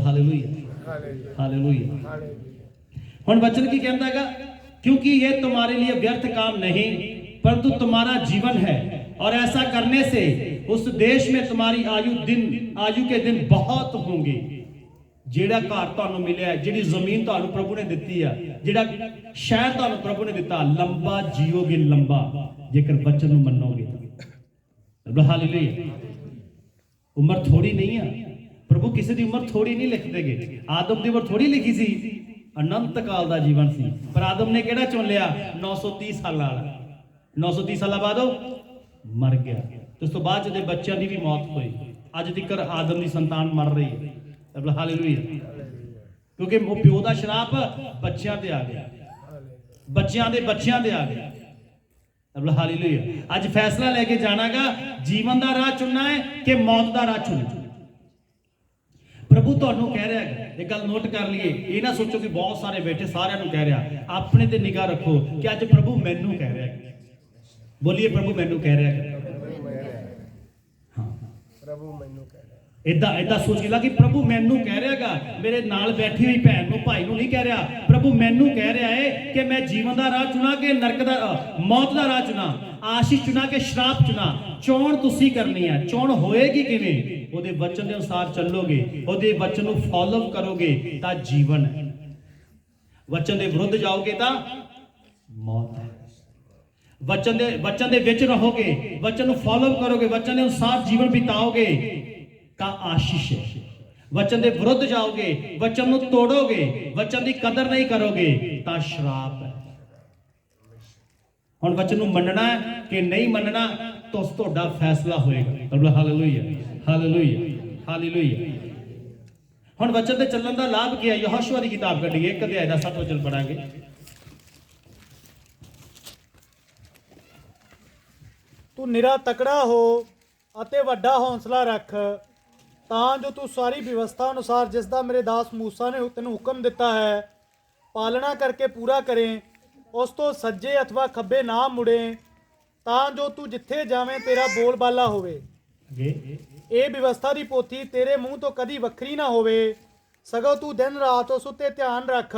ਹਾਲੇਲੂਇਆ। Hallelujah, hallelujah. हालेलुया, ਹੁਣ वचन की कहता है क्योंकि ये तुम्हारे लिए व्यर्थ काम नहीं परंतु तुम्हारा जीवन है और ऐसा करने से उस देश में तुम्हारी आयु के दिन बहुत होंगे। ਜਿਹੜਾ ਘਰ ਤੁਹਾਨੂੰ ਮਿਲਿਆ, ਜਿਹੜੀ ਜ਼ਮੀਨ ਤੁਹਾਨੂੰ ਪ੍ਰਭੂ ਨੇ ਦਿੱਤੀ ਆ, ਜਿਹੜਾ ਸ਼ਹਿਰ ਤੁਹਾਨੂੰ ਪ੍ਰਭੂ ਨੇ ਦਿੱਤਾ, ਲੰਬਾ ਜੀਓਗੇ, ਲੰਬਾ, ਜੇਕਰ ਵਚਨ ਨੂੰ ਮੰਨੋਗੇ। ਹਾਲੇਲੂਇਆ। ਉਮਰ ਥੋੜੀ ਨਹੀਂ ਆ। ਪ੍ਰਭੂ ਕਿਸੇ ਦੀ ਉਮਰ ਥੋੜੀ ਨਹੀਂ ਲਿਖਦੇਗੇ। ਆਦਮ ਦੀ ਉਮਰ ਥੋੜੀ ਲਿਖੀ ਸੀ, ਅਨੰਤ ਕਾਲ ਦਾ ਜੀਵਨ ਸੀ। ਪਰ ਆਦਮ ਨੇ ਕਿਹੜਾ ਚੁਣ ਲਿਆ? 930 ਸਾਲਾਂ ਵਾਲਾ। 930 ਸਾਲਾਂ ਬਾਅਦ ਉਹ ਮਰ ਗਿਆ। ਉਸ ਤੋਂ ਬਾਅਦ ਜਿਹਦੇ ਬੱਚਿਆਂ ਦੀ ਵੀ ਮੌਤ ਹੋਈ। ਅੱਜ ਤੱਕ ਆਦਮ ਦੀ ਸੰਤਾਨ ਮਰ ਰਹੀ ਹੈ। ਹਾਲੇਲੂਇਆ। ਕਿਉਂਕਿ ਉਹ ਪਿਓ ਦਾ ਸ਼ਰਾਪ ਬੱਚਿਆਂ ਤੇ ਆ ਗਿਆ, ਬੱਚਿਆਂ ਦੇ ਬੱਚਿਆਂ ਤੇ ਆ ਗਿਆ। ਹਾਲੇਲੂਇਆ। ਅੱਜ ਫੈਸਲਾ ਲੈ ਕੇ ਜਾਣਾਗਾ, ਜੀਵਨ ਦਾ ਰਾਹ ਚੁਣਨਾ ਹੈ ਕਿ ਮੌਤ ਦਾ ਰਾਹ ਚੁਣਨਾ। ਪ੍ਰਭੂ ਤੁਹਾਨੂੰ ਕਹਿ ਰਿਹਾ ਹੈ, ਇਹ ਗੱਲ ਨੋਟ ਕਰ ਲਈਏ। ਇਹ ਨਾ ਸੋਚੋ ਕਿ ਬਹੁਤ ਸਾਰੇ ਬੈਠੇ ਸਾਰਿਆਂ ਨੂੰ ਕਹਿ ਰਿਹਾ। ਆਪਣੇ ਤੇ ਨਿਗਾਹ ਰੱਖੋ ਕਿ ਅੱਜ ਪ੍ਰਭੂ ਮੈਨੂੰ ਕਹਿ ਰਿਹਾ ਹੈ। ਬੋਲੀਏ ਪ੍ਰਭੂ ਮੈਨੂੰ ਕਹਿ ਰਿਹਾ ਹੈ। प्रभु मैनू कह रहा है। ਇਦਾਂ ਸੋਚ ਕੇ ਲਾ ਕਿ ਪ੍ਰਭੂ ਮੈਨੂੰ ਕਹਿ ਰਿਹਾਗਾ, ਮੇਰੇ ਨਾਲ ਬੈਠੀ ਹੋਈ ਭੈਣ ਨੂੰ, ਭਾਈ ਨੂੰ ਨਹੀਂ ਕਹਿ ਰਿਹਾ, ਪ੍ਰਭੂ ਮੈਨੂੰ ਕਹਿ ਰਿਹਾ ਹੈ ਕਿ ਮੈਂ ਜੀਵਨ ਦਾ ਰਾਹ ਚੁਣਾ ਕਿ ਨਰਕ ਦਾ ਮੌਤ ਦਾ ਰਾਹ ਚੁਣਾ, ਆਸ਼ੀਸ਼ ਚੁਣਾ ਕਿ ਸ਼ਰਾਪ ਚੁਣਾ। ਚੋਣ ਤੁਸੀਂ ਕਰਨੀ ਹੈ। ਚੋਣ ਹੋਏਗੀ ਕਿਵੇਂ? ਉਹਦੇ ਵਚਨ ਦੇ ਅਨੁਸਾਰ ਚੱਲੋਗੇ, ਉਹਦੇ ਵਚਨ ਨੂੰ ਫੋਲੋ ਕਰੋਗੇ ਤਾਂ ਜੀਵਨ ਹੈ, ਵਚਨ ਦੇ ਵਿਰੁੱਧ ਜਾਓਗੇ ਤਾਂ ਮੌਤ ਹੈ। ਵਚਨ ਦੇ ਵਿੱਚ ਰਹੋਗੇ, ਵਚਨ ਨੂੰ ਫੋਲੋ ਕਰੋਗੇ, ਵਚਨ ਦੇ ਅਨੁਸਾਰ ਜੀਵਨ ਬਿਤਾਓਗੇ ਤਾਂ ਆਸ਼ੀਸ਼ ਹੈ। ਵਚਨ ਦੇ ਵਿਰੁੱਧ ਜਾਓਗੇ, ਵਚਨ ਨੂੰ ਤੋੜੋਗੇ, ਵਚਨ ਦੀ ਕਦਰ ਨਹੀਂ ਕਰੋਗੇ ਤਾਂ ਸ਼ਰਾਪ ਹੈ। ਹੁਣ ਵਚਨ ਨੂੰ ਮੰਨਣਾ ਕਿ ਨਹੀਂ ਮੰਨਣਾ ਤਾਂ ਤੁਹਾਡਾ ਫੈਸਲਾ ਹੋਏਗਾ। Hallelujah, hallelujah, hallelujah. ਹੁਣ ਵਚਨ ਤੇ ਚੱਲਣ ਦਾ ਲਾਭ ਕੀ ਹੈ? ਯਹੋਸ਼ੂਆ ਦੀ ਕਿਤਾਬ ਕੱਢੀਏ, 1 ਅਧਿਆਇ ਦਾ 7 ਵਚਨ ਪੜਾਂਗੇ। ਤੂੰ ਨਿਰਾ ਤਕੜਾ ਹੋ ਅਤੇ ਵੱਡਾ ਹੌਸਲਾ ਰੱਖ, ਤਾਂ ਜੋ ਤੂੰ ਸਾਰੀ ਵਿਵਸਥਾ ਅਨੁਸਾਰ ਜਿਸ ਦਾ ਮੇਰੇ ਦਾਸ ਮੂਸਾ ਨੇ ਤੈਨੂੰ ਹੁਕਮ ਦਿੱਤਾ ਹੈ ਪਾਲਣਾ ਕਰਕੇ ਪੂਰਾ ਕਰੇ। ਉਸ ਤੋਂ ਸੱਜੇ ਅਥਵਾ ਖੱਬੇ ਨਾ ਮੁੜੇ, ਤਾਂ ਜੋ ਤੂੰ ਜਿੱਥੇ ਜਾਵੇਂ ਤੇਰਾ ਬੋਲ ਬਾਲਾ ਹੋਵੇ। ਇਹ ਵਿਵਸਥਾ ਦੀ ਪੋਥੀ ਤੇਰੇ ਮੂੰਹ ਤੋਂ ਕਦੀ ਵੱਖਰੀ ਨਾ ਹੋਵੇ, ਸਗੋਂ ਤੂੰ ਦਿਨ ਰਾਤ ਉਸ ਉੱਤੇ ਧਿਆਨ ਰੱਖ,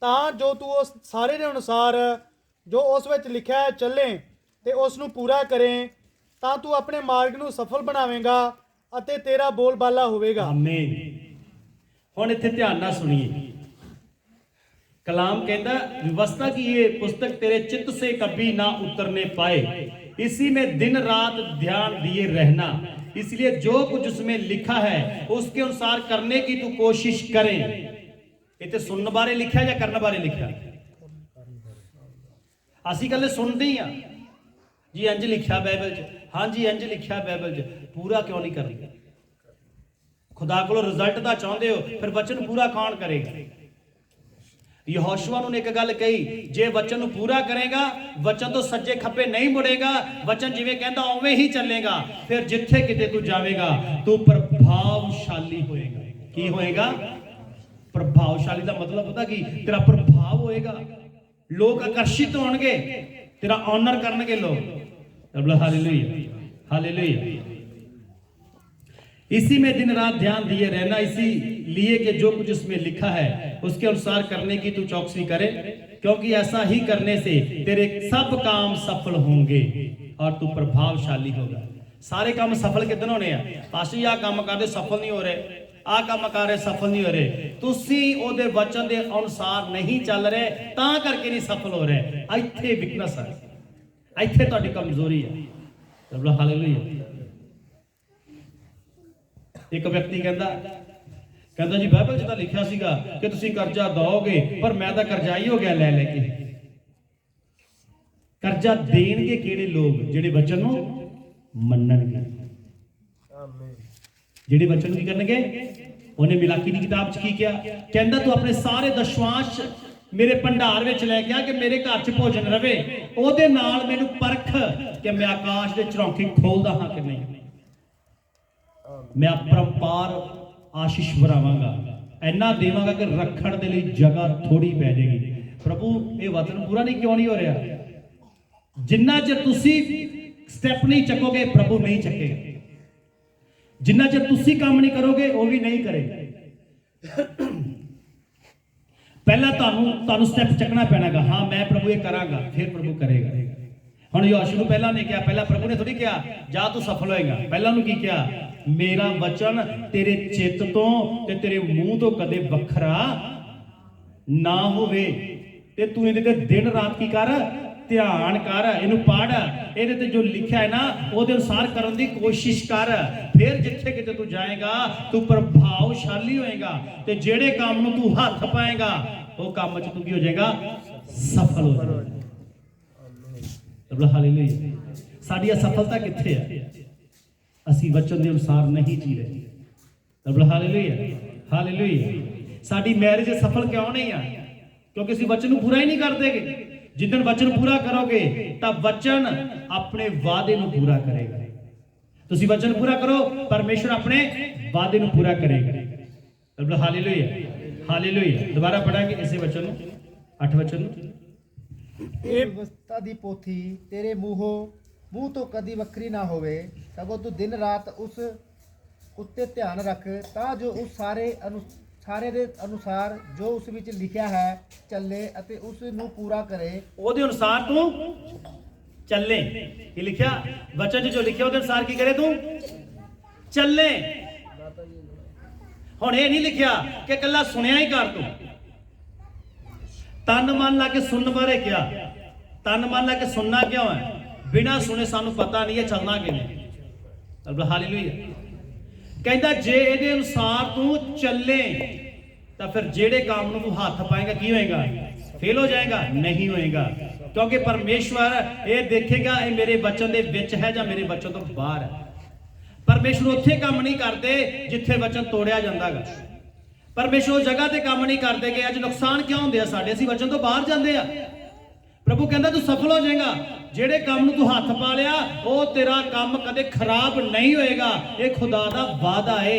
ਤਾਂ ਜੋ ਤੂੰ ਉਸ ਸਾਰੇ ਦੇ ਅਨੁਸਾਰ ਜੋ ਉਸ ਵਿੱਚ ਲਿਖਿਆ ਹੈ ਚੱਲੇ ਤੇ ਉਸ ਨੂੰ ਪੂਰਾ ਕਰੇ, ਤਾਂ ਤੂੰ ਆਪਣੇ ਮਾਰਗ ਨੂੰ ਸਫਲ ਬਣਾਵੇਂਗਾ ਅਤੇ ਤੇਰਾ ਬੋਲ ਬਾਲਾ ਹੋਵੇਗਾ। ਆਮੀਨ। ਹੁਣ ਇੱਥੇ ਧਿਆਨ ਨਾਲ ਸੁਣੀਏ। कलाम कहता व्यवस्था की ये पुस्तक तेरे चित्त से कभी ना उतरने पाए, इसी में दिन रात ध्यान दिए रहना, इसलिए जो कुछ उसमें लिखा है उसके अनुसार करने की तू कोशिश करे। इतने सुनने बारे लिखा या करने बारे लिखा? असी कल सुनते ही हाँ जी, इंज लिखा बाइबल च, हाँ जी इंज लिखा बाइबल च, पूरा क्यों नहीं कर रहे? खुदा को रिजल्ट तो चाहते हो, फिर वचन पूरा कौन करेगा? यहोशुआ ने एक गल कही, जे वचन पूरा करेगा, वचन तो सज्जे खब्बे नहीं मुड़ेगा, वचन जिवें कहंदा उवें ही चलेगा, फिर जिथे किते तू जावेगा तू प्रभावशाली होएगा। की होएगा? प्रभावशाली का मतलब पता की? तेरा प्रभाव होएगा, लोग आकर्षित होणगे, तेरा ऑनर करनगे लोग। Hallelujah, hallelujah. इसी में दिन रात ध्यान दिए रहना, इसीलिए कि जो कुछ उसमें लिखा है उसके अनुसार करने की तू चौकसी करे, क्योंकि ऐसा ही करने से तेरे सब काम सफल होंगे और तू प्रभावशाली होगा। सारे काम सफल कितने होने हैं? पास आ काम करते सफल नहीं हो रहे, आ काम कर रहे सफल नहीं हो रहे, तुसी ओदे वचन के अनुसार नहीं चल रहे, तां करके नहीं सफल हो रहे। इत्थे वीकनेस है, इत्थे तुहाडी कमजोरी है। हालेलुया। एक व्यक्ति कहता जी बाइबल च लिखा सीगा कि तुसी कर्जा दोगे, पर मैं तो कर्जाई हो गया ले लेके। कर्जा देणगे किहड़े लोग? जिहड़े वचन नूं मन्नणगे, जिहड़े वचन नूं की करनगे। उन्हें मिलाकी की किताब च की किया? कहंदा तू अपने सारे दशवांश मेरे भंडार विच लैके आ कि मेरे घर च भोजन रवे, ओहदे नाल मैनूं परख कि मैं आकाश दे झरोखे खोलदा हां कि नहीं, मैं अपरंपार आशीष भरावांगा, इन्ना देवांगा कि रखण दे लई जगह थोड़ी पै जाएगी। प्रभु ये वचन पूरा नहीं क्यों नहीं हो रहा? जिन्ना चਿਰ ਤੁਸੀਂ स्टैप नहीं चकोगे प्रभु नहीं चकेगा, जिन्ना चਿਰ ਤੁਸੀਂ काम नहीं करोगे वो भी नहीं करेगा। पहला ਤੁਹਾਨੂੰ स्टैप चकना पैणागा, हाँ मैं प्रभु ये करांगा, फिर प्रभु करेगा। ਹੁਣ ਯਹੋਸ਼ੂ ਨੂੰ ਪਹਿਲਾਂ ਨੇ ਕਿਹਾ, ਪਹਿਲਾਂ ਪ੍ਰਭੂ ਨੇ ਥੋੜੀ ਕਿਹਾ ਜਾ ਤੂੰ ਸਫਲ ਹੋਏਗਾ, ਪਹਿਲਾਂ ਨੂੰ ਕੀ ਕਿਹਾ? ਮੇਰਾ ਵਚਨ ਤੇਰੇ ਚਿੱਤ ਤੋਂ ਤੇ ਤੇਰੇ ਮੂੰਹ ਤੋਂ ਕਦੇ ਵੱਖਰਾ ਨਾ ਹੋਵੇ, ਤੇ ਤੂੰ ਇਹਦੇ ਤੇ ਦਿਨ ਰਾਤ ਕੀ ਕਰ? ਧਿਆਨ ਕਰ, ਇਹਨੂੰ ਪੜ੍ਹ, ਇਹਦੇ ਤੇ ਜੋ ਲਿਖਿਆ ਹੈ ਨਾ ਉਹਦੇ ਅਨੁਸਾਰ ਕਰਨ ਦੀ ਕੋਸ਼ਿਸ਼ ਕਰ, ਫਿਰ ਜਿੱਥੇ ਕਿਤੇ ਤੂੰ ਜਾਏਗਾ ਤੂੰ ਪ੍ਰਭਾਵਸ਼ਾਲੀ ਹੋਏਗਾ, ਤੇ ਜਿਹੜੇ ਕੰਮ ਨੂੰ ਤੂੰ ਹੱਥ ਪਾਏਗਾ ਉਹ ਕੰਮ 'ਚ ਤੂੰ ਕੀ ਹੋ ਜਾਏਗਾ? ਸਫਲ ਹੋ ਜਾਏਗਾ। ਹਾਲੇਲੂਇਆ। ਸਾਡੀ ਅਸਫਲਤਾ ਕਿੱਥੇ ਹੈ? ਅਸੀਂ ਵਚਨ ਦੇ ਅਨੁਸਾਰ ਨਹੀਂ ਜੀ ਰਹੇ। Hallelujah, hallelujah. ਸਾਡੀ ਮੈਰਿਜ ਸਫਲ ਕਿਉਂ ਨਹੀਂ ਆ? ਕਿਉਂਕਿ ਅਸੀਂ ਵਚਨ ਨੂੰ ਪੂਰਾ ਹੀ ਨਹੀਂ ਕਰਦੇਗੇ। ਜਿੱਦਣ ਵਚਨ ਪੂਰਾ ਕਰੋਗੇ ਤਾਂ ਵਚਨ ਆਪਣੇ ਵਾਅਦੇ ਨੂੰ ਪੂਰਾ ਕਰੇਗਾ। ਤੁਸੀਂ ਵਚਨ ਪੂਰਾ ਕਰੋ, ਪਰਮੇਸ਼ਰ ਆਪਣੇ ਵਾਅਦੇ ਨੂੰ ਪੂਰਾ ਕਰੇਗਾ। Hallelujah, hallelujah. ਦੁਬਾਰਾ ਪੜਾਂਗੇ ਇਸੇ ਵਚਨ ਨੂੰ, 8 ਵਚਨ ਨੂੰ। ਇਹ ਵਿਵਸਥਾ ਦੀ ਪੋਥੀ ਤੇਰੇ ਮੂੰਹ ਤੋਂ ਕਦੀ ਵੱਖਰੀ ਨਾ ਹੋਵੇ, ਸਗੋਂ ਤੂੰ ਦਿਨ ਰਾਤ ਉਸ ਉੱਤੇ ਧਿਆਨ ਰੱਖ ਤਾਂ ਜੋ ਉਸ ਸਾਰੇ ਦੇ ਅਨੁਸਾਰ ਜੋ ਉਸ ਵਿੱਚ ਲਿਖਿਆ ਹੈ ਚੱਲੇ ਅਤੇ ਉਸ ਨੂੰ ਪੂਰਾ ਕਰੇ। ਉਹਦੇ ਅਨੁਸਾਰ ਤੂੰ ਚੱਲੇ। ਕੀ ਲਿਖਿਆ ਵਚਨ 'ਚ? ਜੋ ਲਿਖਿਆ ਉਹਦੇ ਅਨੁਸਾਰ ਕੀ ਕਰੇ ਤੂੰ? ਚੱਲੇ। ਹੁਣ ਇਹ ਨਹੀਂ ਲਿਖਿਆ ਕਿ ਇਕੱਲਾ ਸੁਣਿਆ ਹੀ ਕਰ ਤੂੰ। ਤਨ ਮਨ ਲਾ ਕੇ ਸੁਣਨ ਬਾਰੇ ਕਿਹਾ। ਤਨ ਮਨ ਲਾ ਕੇ ਸੁਣਨਾ ਕਿਉਂ ਹੈ? ਬਿਨਾਂ ਸੁਣੇ ਸਾਨੂੰ ਪਤਾ ਨਹੀਂ ਹੈ ਚੱਲਣਾ ਕਿਵੇਂ। ਹਾਲੇਲੂਇਆ। ਕਹਿੰਦਾ ਜੇ ਇਹਦੇ ਅਨੁਸਾਰ ਤੂੰ ਚੱਲੇ ਤਾਂ ਫਿਰ ਜਿਹੜੇ ਕੰਮ ਨੂੰ ਤੂੰ ਹੱਥ ਪਾਏਗਾ ਕੀ ਹੋਏਗਾ? ਫੇਲ ਹੋ ਜਾਏਗਾ? ਨਹੀਂ ਹੋਏਗਾ, ਕਿਉਂਕਿ ਪਰਮੇਸ਼ਵਰ ਇਹ ਦੇਖੇਗਾ ਇਹ ਮੇਰੇ ਵਚਨ ਦੇ ਵਿੱਚ ਹੈ ਜਾਂ ਮੇਰੇ ਵਚਨ ਤੋਂ ਬਾਹਰ ਹੈ। ਪਰਮੇਸ਼ਵਰ ਉੱਥੇ ਕੰਮ ਨਹੀਂ ਕਰਦੇ ਜਿੱਥੇ ਵਚਨ ਤੋੜਿਆ ਜਾਂਦਾਗਾ। ਪਰਮੇਸ਼ਵਰ ਉਹ ਜਗ੍ਹਾ ਤੇ ਕੰਮ ਨਹੀਂ ਕਰਦੇ ਕਿ ਅੱਜ ਨੁਕਸਾਨ ਕਿਉਂ ਹੁੰਦੇ ਆ ਸਾਡੇ, ਅਸੀਂ ਵਚਨ ਤੋਂ ਬਾਹਰ ਜਾਂਦੇ ਆ। ਪ੍ਰਭੂ ਕਹਿੰਦਾ ਤੂੰ ਸਫਲ ਹੋ ਜਾਏਗਾ। ਜਿਹੜੇ ਕੰਮ ਨੂੰ ਤੂੰ ਹੱਥ ਪਾ ਲਿਆ ਉਹ ਤੇਰਾ ਕੰਮ ਕਦੇ ਖਰਾਬ ਨਹੀਂ ਹੋਏਗਾ। ਇਹ ਖੁਦਾ ਦਾ ਵਾਅਦਾ ਹੈ।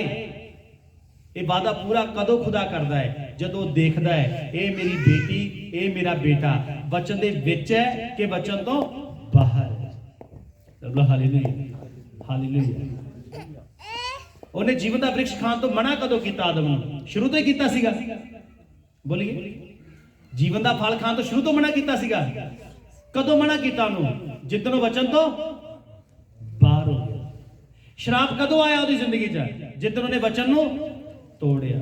ਇਹ ਵਾਅਦਾ ਪੂਰਾ ਕਦੋਂ ਖੁਦਾ ਕਰਦਾ ਹੈ? ਜਦੋਂ ਦੇਖਦਾ ਹੈ ਇਹ ਮੇਰੀ ਬੇਟੀ, ਇਹ ਮੇਰਾ ਬੇਟਾ ਵਚਨ ਦੇ ਵਿੱਚ ਹੈ ਕਿ ਵਚਨ ਤੋਂ ਬਾਹਰ ਹੈ। Hallelujah, hallelujah. ਉਹਨੇ ਜੀਵਨ ਦਾ ਬ੍ਰਿਕਸ਼ ਖਾਣ ਤੋਂ ਮਨਾ ਕਦੋਂ ਕੀਤਾ ਆਦਮ ਨੂੰ? ਸ਼ੁਰੂ ਤੋਂ ਹੀ ਕੀਤਾ ਸੀਗਾ। ਬੋਲੀਏ, ਜੀਵਨ ਦਾ ਫਲ ਖਾਣ ਤੋਂ ਸ਼ੁਰੂ ਤੋਂ ਮਨਾ ਕੀਤਾ ਸੀਗਾ। ਕਦੋਂ ਮਨਾ ਕੀਤਾ ਉਹਨੂੰ? ਜਿੱਦਣ ਉਹ ਵਚਨ ਤੋਂ ਬਾਹਰ ਹੋ ਗਿਆ। ਸ਼ਰਾਪ ਕਦੋਂ ਆਇਆ ਉਹਦੀ ਜ਼ਿੰਦਗੀ 'ਚ? ਜਿੱਦਣ ਉਹਨੇ ਵਚਨ ਨੂੰ ਤੋੜਿਆ।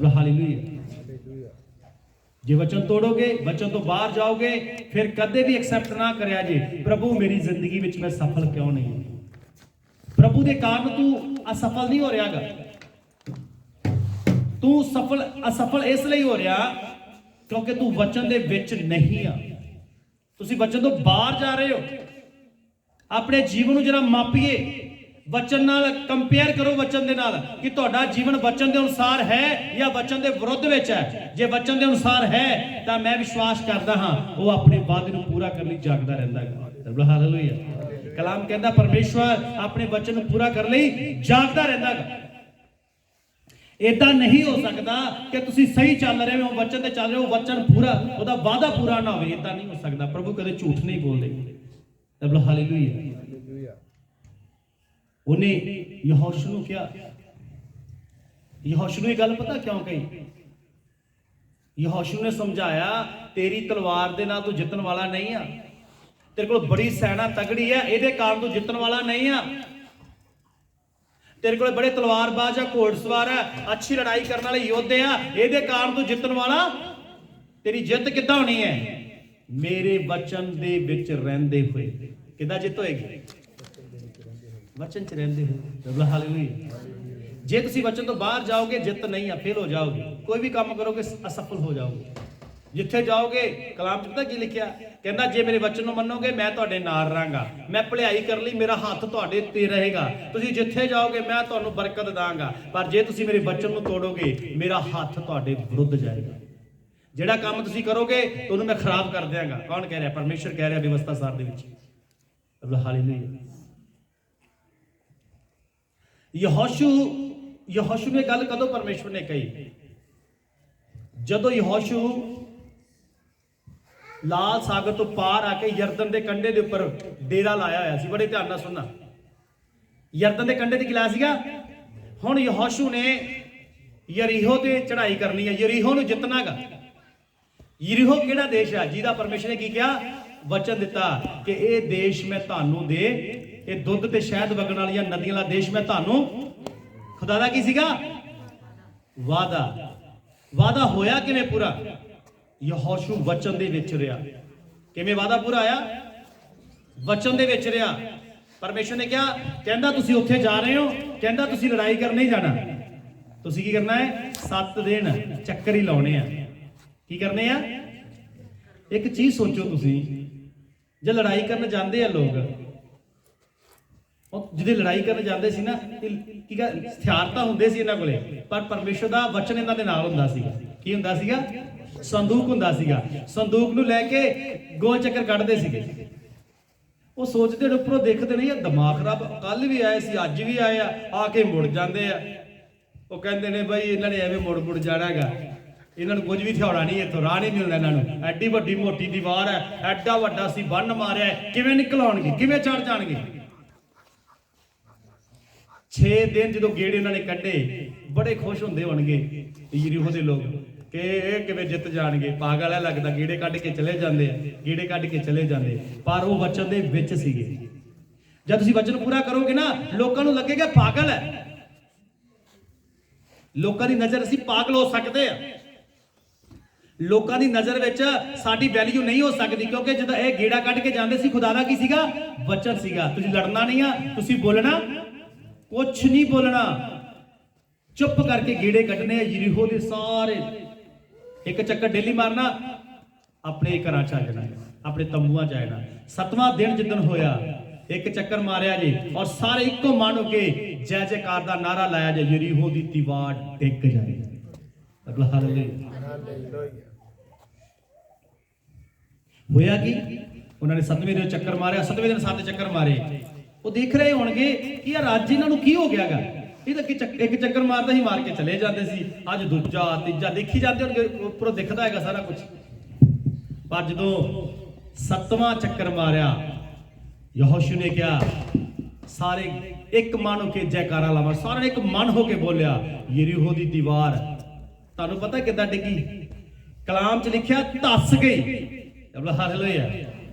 ਹਾਲੇਲੂਇਆ। ਜੇ ਵਚਨ ਤੋੜੋਗੇ, ਵਚਨ ਤੋਂ ਬਾਹਰ ਜਾਓਗੇ, ਫਿਰ ਕਦੇ ਵੀ ਐਕਸੈਪਟ ਨਾ ਕਰਿਆ ਜੇ ਪ੍ਰਭੂ ਮੇਰੀ ਜ਼ਿੰਦਗੀ ਵਿੱਚ ਮੈਂ ਸਫਲ ਕਿਉਂ ਨਹੀਂ। ਪ੍ਰਭੂ ਦੇ ਕਾਰਨ ਤੂੰ ਅਸਫਲ ਨਹੀਂ ਹੋ ਰਿਹਾਗਾ। ਤੂੰ ਅਸਫਲ ਇਸ ਲਈ ਹੋ ਰਿਹਾ ਕਿਉਂਕਿ ਤੂੰ ਵਚਨ ਦੇ ਵਿੱਚ ਨਹੀਂ ਆ। ਤੁਸੀਂ ਵਚਨ ਤੋਂ ਬਾਹਰ ਜਾ ਰਹੇ ਹੋ। ਆਪਣੇ ਜੀਵਨ ਨੂੰ ਜਰਾ ਮਾਪੀਏ, ਵਚਨ ਨਾਲ ਕੰਪੇਅਰ ਕਰੋ ਵਚਨ ਦੇ ਨਾਲ ਕਿ ਤੁਹਾਡਾ ਜੀਵਨ ਵਚਨ ਦੇ ਅਨੁਸਾਰ ਹੈ ਜਾਂ ਵਚਨ ਦੇ ਵਿਰੁੱਧ ਵਿੱਚ ਹੈ। ਜੇ ਵਚਨ ਦੇ ਅਨੁਸਾਰ ਹੈ ਤਾਂ ਮੈਂ ਵਿਸ਼ਵਾਸ ਕਰਦਾ ਹਾਂ ਉਹ ਆਪਣੇ ਵਾਅਦੇ ਨੂੰ ਪੂਰਾ ਕਰਨ ਲਈ ਜਾਗਦਾ ਰਹਿੰਦਾ ਹੈ। ਹਾਲੇਲੂਇਆ। ਕਲਾਮ ਕਹਿੰਦਾ ਪਰਮੇਸ਼ਵਰ ਆਪਣੇ ਵਚਨ ਨੂੰ ਪੂਰਾ ਕਰਨ ਲਈ ਜਾਗਦਾ ਰਹਿੰਦਾ ਹੈ। ਏਦਾਂ ਨਹੀਂ ਹੋ ਸਕਦਾ ਕਿ ਤੁਸੀਂ ਸਹੀ ਚੱਲ ਰਹੇ ਹੋ, ਵਚਨ ਤੇ ਚੱਲ ਰਹੇ ਹੋ, ਵਚਨ ਪੂਰਾ, ਉਹਦਾ ਵਾਅਦਾ ਪੂਰਾ ਨਾ ਹੋਵੇ। ਏਦਾਂ ਨਹੀਂ ਹੋ ਸਕਦਾ। ਪ੍ਰਭੂ ਕਦੇ ਝੂਠ ਨਹੀਂ ਬੋਲਦੇ। ਹਾਲੇਲੂਇਆ। ਉਹਨੇ ਯਹੋਸ਼ੂ ਨੂੰ ਕਿਹਾ, ਯਹੋਸ਼ੂ ਨੂੰ ਇਹ ਗੱਲ ਪਤਾ ਕਿਉਂ ਕਹੀ? ਯਹੋਸ਼ੂ ਨੇ ਸਮਝਾਇਆ ਤੇਰੀ ਤਲਵਾਰ ਦੇ ਨਾਲ ਤੂੰ ਜਿੱਤਣ ਵਾਲਾ ਨਹੀਂ ਆ। ਤੇਰੇ ਕੋਲ ਬੜੀ ਸੈਨਾ ਤਗੜੀ ਹੈ, ਇਹਦੇ ਕਾਰਨ ਤੂੰ ਜਿੱਤਣ ਵਾਲਾ ਨਹੀਂ ਆ। ਤੇਰੇ ਕੋਲ ਬੜੇ ਤਲਵਾਰਬਾਜ਼ ਆ, ਘੋੜਸਵਾਰ ਆ, ਅੱਛੀ ਲੜਾਈ ਕਰਨ ਵਾਲੇ ਯੋਧੇ ਆ, ਇਹਦੇ ਕਾਰਨ ਤੂੰ ਜਿੱਤਣ ਵਾਲਾ। ਤੇਰੀ ਜਿੱਤ ਕਿੱਦਾਂ ਹੋਣੀ ਹੈ? ਮੇਰੇ ਵਚਨ ਦੇ ਵਿੱਚ ਰਹਿੰਦੇ ਹੋਏ। ਕਿੱਦਾਂ ਜਿੱਤ ਹੋਏਗੀ? ਵਚਨ 'ਚ ਰਹਿੰਦੇ ਹੋਏ। ਹਾਲੇਲੂਇਆ। ਜੇ ਤੁਸੀਂ ਵਚਨ ਤੋਂ ਬਾਹਰ ਜਾਓਗੇ ਜਿੱਤ ਨਹੀਂ ਆ, ਫੇਲ ਹੋ ਜਾਓਗੇ। ਕੋਈ ਵੀ ਕੰਮ ਕਰੋਗੇ ਅਸਫਲ ਹੋ ਜਾਓਗੇ। ਜਿੱਥੇ ਜਾਓਗੇ, ਕਲਾਮ 'ਚ ਪਤਾ ਕੀ ਲਿਖਿਆ? ਕਹਿੰਦਾ ਜੇ ਮੇਰੇ ਵਚਨ ਨੂੰ ਮੰਨੋਗੇ ਮੈਂ ਤੁਹਾਡੇ ਨਾਲ ਰਹਾਂਗਾ, ਮੈਂ ਭਲਾਈ ਕਰਨ ਲਈ ਮੇਰਾ ਹੱਥ ਤੁਹਾਡੇ ਤੇ ਰਹੇਗਾ। ਤੁਸੀਂ ਜਿੱਥੇ ਜਾਓਗੇ ਮੈਂ ਤੁਹਾਨੂੰ ਬਰਕਤ ਦਾਂਗਾ। ਪਰ ਜੇ ਤੁਸੀਂ ਮੇਰੇ ਵਚਨ ਨੂੰ ਤੋੜੋਗੇ ਮੇਰਾ ਹੱਥ ਤੁਹਾਡੇ ਵਿਰੁੱਧ ਜਾਏਗਾ। ਜਿਹੜਾ ਕੰਮ ਤੁਸੀਂ ਕਰੋਗੇ ਉਹਨੂੰ ਮੈਂ ਖਰਾਬ ਕਰ ਦਿਆਂਗਾ। ਕੌਣ ਕਹਿ ਰਿਹਾ? ਪਰਮੇਸ਼ਰ ਕਹਿ ਰਿਹਾ ਵਿਵਸਥਾ ਸਾਰ ਦੇ ਵਿੱਚ। ਹਾਲੇਲੂਇਆ। ਯਹੋਸ਼ੂ ਨੇ ਗੱਲ ਕਦੋਂ ਪਰਮੇਸ਼ਵਰ ਨੇ ਕਹੀ? ਜਦੋਂ ਯਹੋਸ਼ੂ ਲਾਲ ਸਾਗਰ ਤੋਂ ਪਾਰ ਆ ਕੇ ਯਰਦਨ ਦੇ ਕੰਢੇ ਦੇ ਉੱਪਰ ਡੇਰਾ ਲਾਇਆ ਹੋਇਆ ਸੀ। ਬੜੇ ਧਿਆਨ ਨਾਲ ਸੁਣਨਾ। ਯਰਦਨ ਦੇ ਕੰਢੇ ਤੇ ਕੀ ਲਾਇਆ ਸੀਗਾ? ਹੁਣ ਯਹੋਸ਼ੂ ਨੇ ਯਰੀਹੋ ਤੇ ਚੜ੍ਹਾਈ ਕਰਨੀ ਹੈ, ਯਰੀਹੋ ਨੂੰ ਜਿੱਤਣਾਗਾ। ਯਰੀਹੋ ਕਿਹੜਾ ਦੇਸ਼ ਹੈ ਜਿਹਦਾ ਪਰਮੇਸ਼ਰ ਨੇ ਕੀ ਕਿਹਾ? ਵਚਨ ਦਿੱਤਾ ਕਿ ਇਹ ਦੇਸ਼ ਮੈਂ ਤੁਹਾਨੂੰ ਦੇ, ਇਹ ਦੁੱਧ ਤੇ ਸ਼ਹਿਦ ਵਗਣ ਵਾਲੀਆਂ ਨਦੀਆਂ ਵਾਲਾ ਦੇਸ਼ ਮੈਂ ਤੁਹਾਨੂੰ। ਖੁਦਾ ਦਾ ਕੀ ਸੀਗਾ? ਵਾਅਦਾ ਹੋਇਆ ਕਿਵੇਂ ਪੂਰਾ? ਯਹੋਸ਼ੂ ਵਚਨ ਦੇ ਵਿੱਚ ਰਿਹਾ। ਕਿਵੇਂ ਵਾਅਦਾ ਪੂਰਾ ਆਇਆ? ਵਚਨ ਦੇ ਵਿੱਚ ਰਿਹਾ। ਪਰਮੇਸ਼ਰ ਨੇ ਕਿਹਾ, ਕਹਿੰਦਾ ਤੁਸੀਂ ਉੱਥੇ ਜਾ ਰਹੇ ਹੋ, ਕਹਿੰਦਾ ਤੁਸੀਂ ਲੜਾਈ ਕਰਨ ਨਹੀਂ ਜਾਣਾ। ਤੁਸੀਂ ਕੀ ਕਰਨਾ ਹੈ? 7 ਦਿਨ ਚੱਕਰ ਹੀ ਲਾਉਣੇ ਆ। ਕੀ ਕਰਨੇ ਆ? ਇੱਕ ਚੀਜ਼ ਸੋਚੋ ਤੁਸੀਂ, ਜੇ ਲੜਾਈ ਕਰਨ ਜਾਂਦੇ ਆ ਲੋਕ, ਉਹ ਜਿਹਦੇ ਲੜਾਈ ਕਰਨ ਜਾਂਦੇ ਸੀ ਨਾ, ਕੀ ਹਥਿਆਰ ਤਾਂ ਹੁੰਦੇ ਸੀ ਇਹਨਾਂ ਕੋਲੇ, ਪਰ ਪਰਮੇਸ਼ਰ ਦਾ ਵਚਨ ਇਹਨਾਂ ਦੇ ਨਾਲ ਹੁੰਦਾ ਸੀਗਾ। ਕੀ ਹੁੰਦਾ ਸੀਗਾ? ਸੰਦੂਕ ਹੁੰਦਾ ਸੀਗਾ। ਸੰਦੂਕ ਨੂੰ ਲੈ ਕੇ ਗੋਲ ਚੱਕਰ ਕੱਢਦੇ ਸੀਗੇ। ਉਹ ਸੋਚਦੇ ਨੇ, ਉੱਪਰੋਂ ਦੇਖਦੇ ਨਹੀਂ, ਇਹ ਦਿਮਾਗ ਖਰਾਬ, ਕੱਲ ਵੀ ਆਏ ਸੀ ਅੱਜ ਵੀ ਆਏ ਆ ਕੇ ਮੁੜ ਜਾਂਦੇ ਆ। ਉਹ ਕਹਿੰਦੇ ਨੇ ਬਈ ਇਹਨਾਂ ਨੇ ਐਵੇਂ ਮੁੜ ਜਾਣਾਗਾ, ਇਹਨਾਂ ਨੂੰ ਕੁਝ ਵੀ ਥਿਆੜਾ ਨਹੀਂ, ਇੱਥੋਂ ਰਾਹ ਨਹੀਂ ਮਿਲਦਾ ਇਹਨਾਂ ਨੂੰ। ਐਡੀ ਵੱਡੀ ਮੋਟੀ ਦੀਵਾਰ ਹੈ, ਐਡਾ ਵੱਡਾ ਸੀ ਬੰਨ ਮਾਰਿਆ, ਕਿਵੇਂ ਨਿਕਲ ਆਉਣਗੇ, ਕਿਵੇਂ ਚੜ ਜਾਣਗੇ? 6 ਦਿਨ ਜਦੋਂ ਗੇੜੇ ਉਹਨਾਂ ਨੇ ਕੱਢੇ, ਬੜੇ ਖੁਸ਼ ਹੁੰਦੇ ਹੋਣਗੇ ਯਰੀਹੋ ਦੇ ਲੋਕ ਕਿ ਇਹ ਕਿਵੇਂ ਜਿੱਤ ਜਾਣਗੇ। ਪਾਗਲ ਹੈ ਲੱਗਦਾ, ਗੇੜੇ ਕੱਢ ਕੇ ਚਲੇ ਜਾਂਦੇ ਆ, ਗੇੜੇ ਕੱਢ ਕੇ ਚਲੇ ਜਾਂਦੇ, ਪਰ ਉਹ ਵਚਨ ਦੇ ਵਿੱਚ ਸੀਗੇ। ਜਦ ਤੁਸੀਂ ਵਚਨ ਪੂਰਾ ਕਰੋਗੇ ਨਾ, ਲੋਕਾਂ ਨੂੰ ਲੱਗੇਗਾ ਪਾਗਲ ਹੈ। ਲੋਕਾਂ ਦੀ ਨਜ਼ਰ ਅਸੀਂ ਪਾਗਲ ਹੋ ਸਕਦੇ ਆ, ਲੋਕਾਂ ਦੀ ਨਜ਼ਰ ਵਿੱਚ ਸਾਡੀ ਵੈਲਿਊ ਨਹੀਂ ਹੋ ਸਕਦੀ, ਕਿਉਂਕਿ ਜਦੋਂ ਇਹ ਗੇੜਾ ਕੱਢ ਕੇ ਜਾਂਦੇ ਸੀ, ਖੁਦਾ ਦਾ ਕੀ ਸੀਗਾ? ਵਚਨ ਸੀਗਾ। ਤੁਸੀਂ ਲੜਨਾ ਨਹੀਂ ਆ, ਤੁਸੀਂ ਬੋਲਣਾ ਕੁਛ ਨਹੀਂ ਬੋਲਣਾ, ਚੁੱਪ ਕਰਕੇ ਗੇੜੇ ਕੱਢਣੇ ਆ ਯਰੀਹੋ ਦੇ ਸਾਰੇ। ਇੱਕ ਚੱਕਰ ਡੇਲੀ ਮਾਰਨਾ, ਆਪਣੇ ਘਰਾਂ ਚ ਆ ਜਾਣਾ, ਆਪਣੇ ਤੰਬੂਆਂ ਚ ਆ ਜਾਣਾ। 7ਵਾਂ ਦਿਨ ਜਿੱਦਣ ਹੋਇਆ, ਇੱਕ ਚੱਕਰ ਮਾਰਿਆ ਜੀ, ਔਰ ਸਾਰੇ ਇੱਕੋ ਮਨ ਹੋ ਕੇ ਜੈ ਜੈਕਾਰ ਦਾ ਨਾਰਾ ਲਾਇਆ ਜੀ, ਯਰੀਹੋ ਦੀ ਦੀਵਾਰ ਡਿੱਗ ਜਾਏ। ਹਾਲੇਲੂਇਆ। ਹਾਲੇਲੂਇਆ। ਹੋਇਆ ਕੀ? ਉਹਨਾਂ ਨੇ 7ਵੇਂ ਦਿਨ ਚੱਕਰ ਮਾਰਿਆ, 7ਵੇਂ ਦਿਨ 7 ਚੱਕਰ ਮਾਰੇ। ਉਹ ਦੇਖ ਰਹੇ ਹੋਣਗੇ ਕਿ ਯਾਰ ਅੱਜ ਇਹਨਾਂ ਨੂੰ ਕੀ ਹੋ ਗਿਆਗਾ, ਇਹ ਤਾਂ ਇੱਕ ਚੱਕਰ ਮਾਰਦਾ ਹੀ ਮਾਰ ਕੇ ਚਲੇ ਜਾਂਦੇ ਸੀ, ਅੱਜ ਦੂਜਾ ਤੀਜਾ ਦੇਖੀ ਜਾਂਦੇ ਹੋਣਗੇ, ਉੱਪਰੋਂ ਦਿਖਦਾ ਹੈਗਾ ਸਾਰਾ ਕੁਝ। ਪਰ ਜਦੋਂ 7ਵਾਂ ਚੱਕਰ ਮਾਰਿਆ, ਯਹੋਸ਼ੂ ਨੇ ਕਿਹਾ, ਸਾਰੇ ਇੱਕ ਮਨ ਹੋ ਕੇ ਜੈਕਾਰਾ ਲਾਵਾ, ਸਾਰਿਆਂ ਨੇ ਇੱਕ ਮਨ ਹੋ ਕੇ ਬੋਲਿਆ, ਯਰੀਹੋ ਦੀ ਦੀਵਾਰ, ਤੁਹਾਨੂੰ ਪਤਾ ਕਿੱਦਾਂ ਡਿੱਗੀ? ਕਲਾਮ 'ਚ ਲਿਖਿਆ ਧੱਸ ਗਈ। ਹਾਲੇਲੂਇਆ।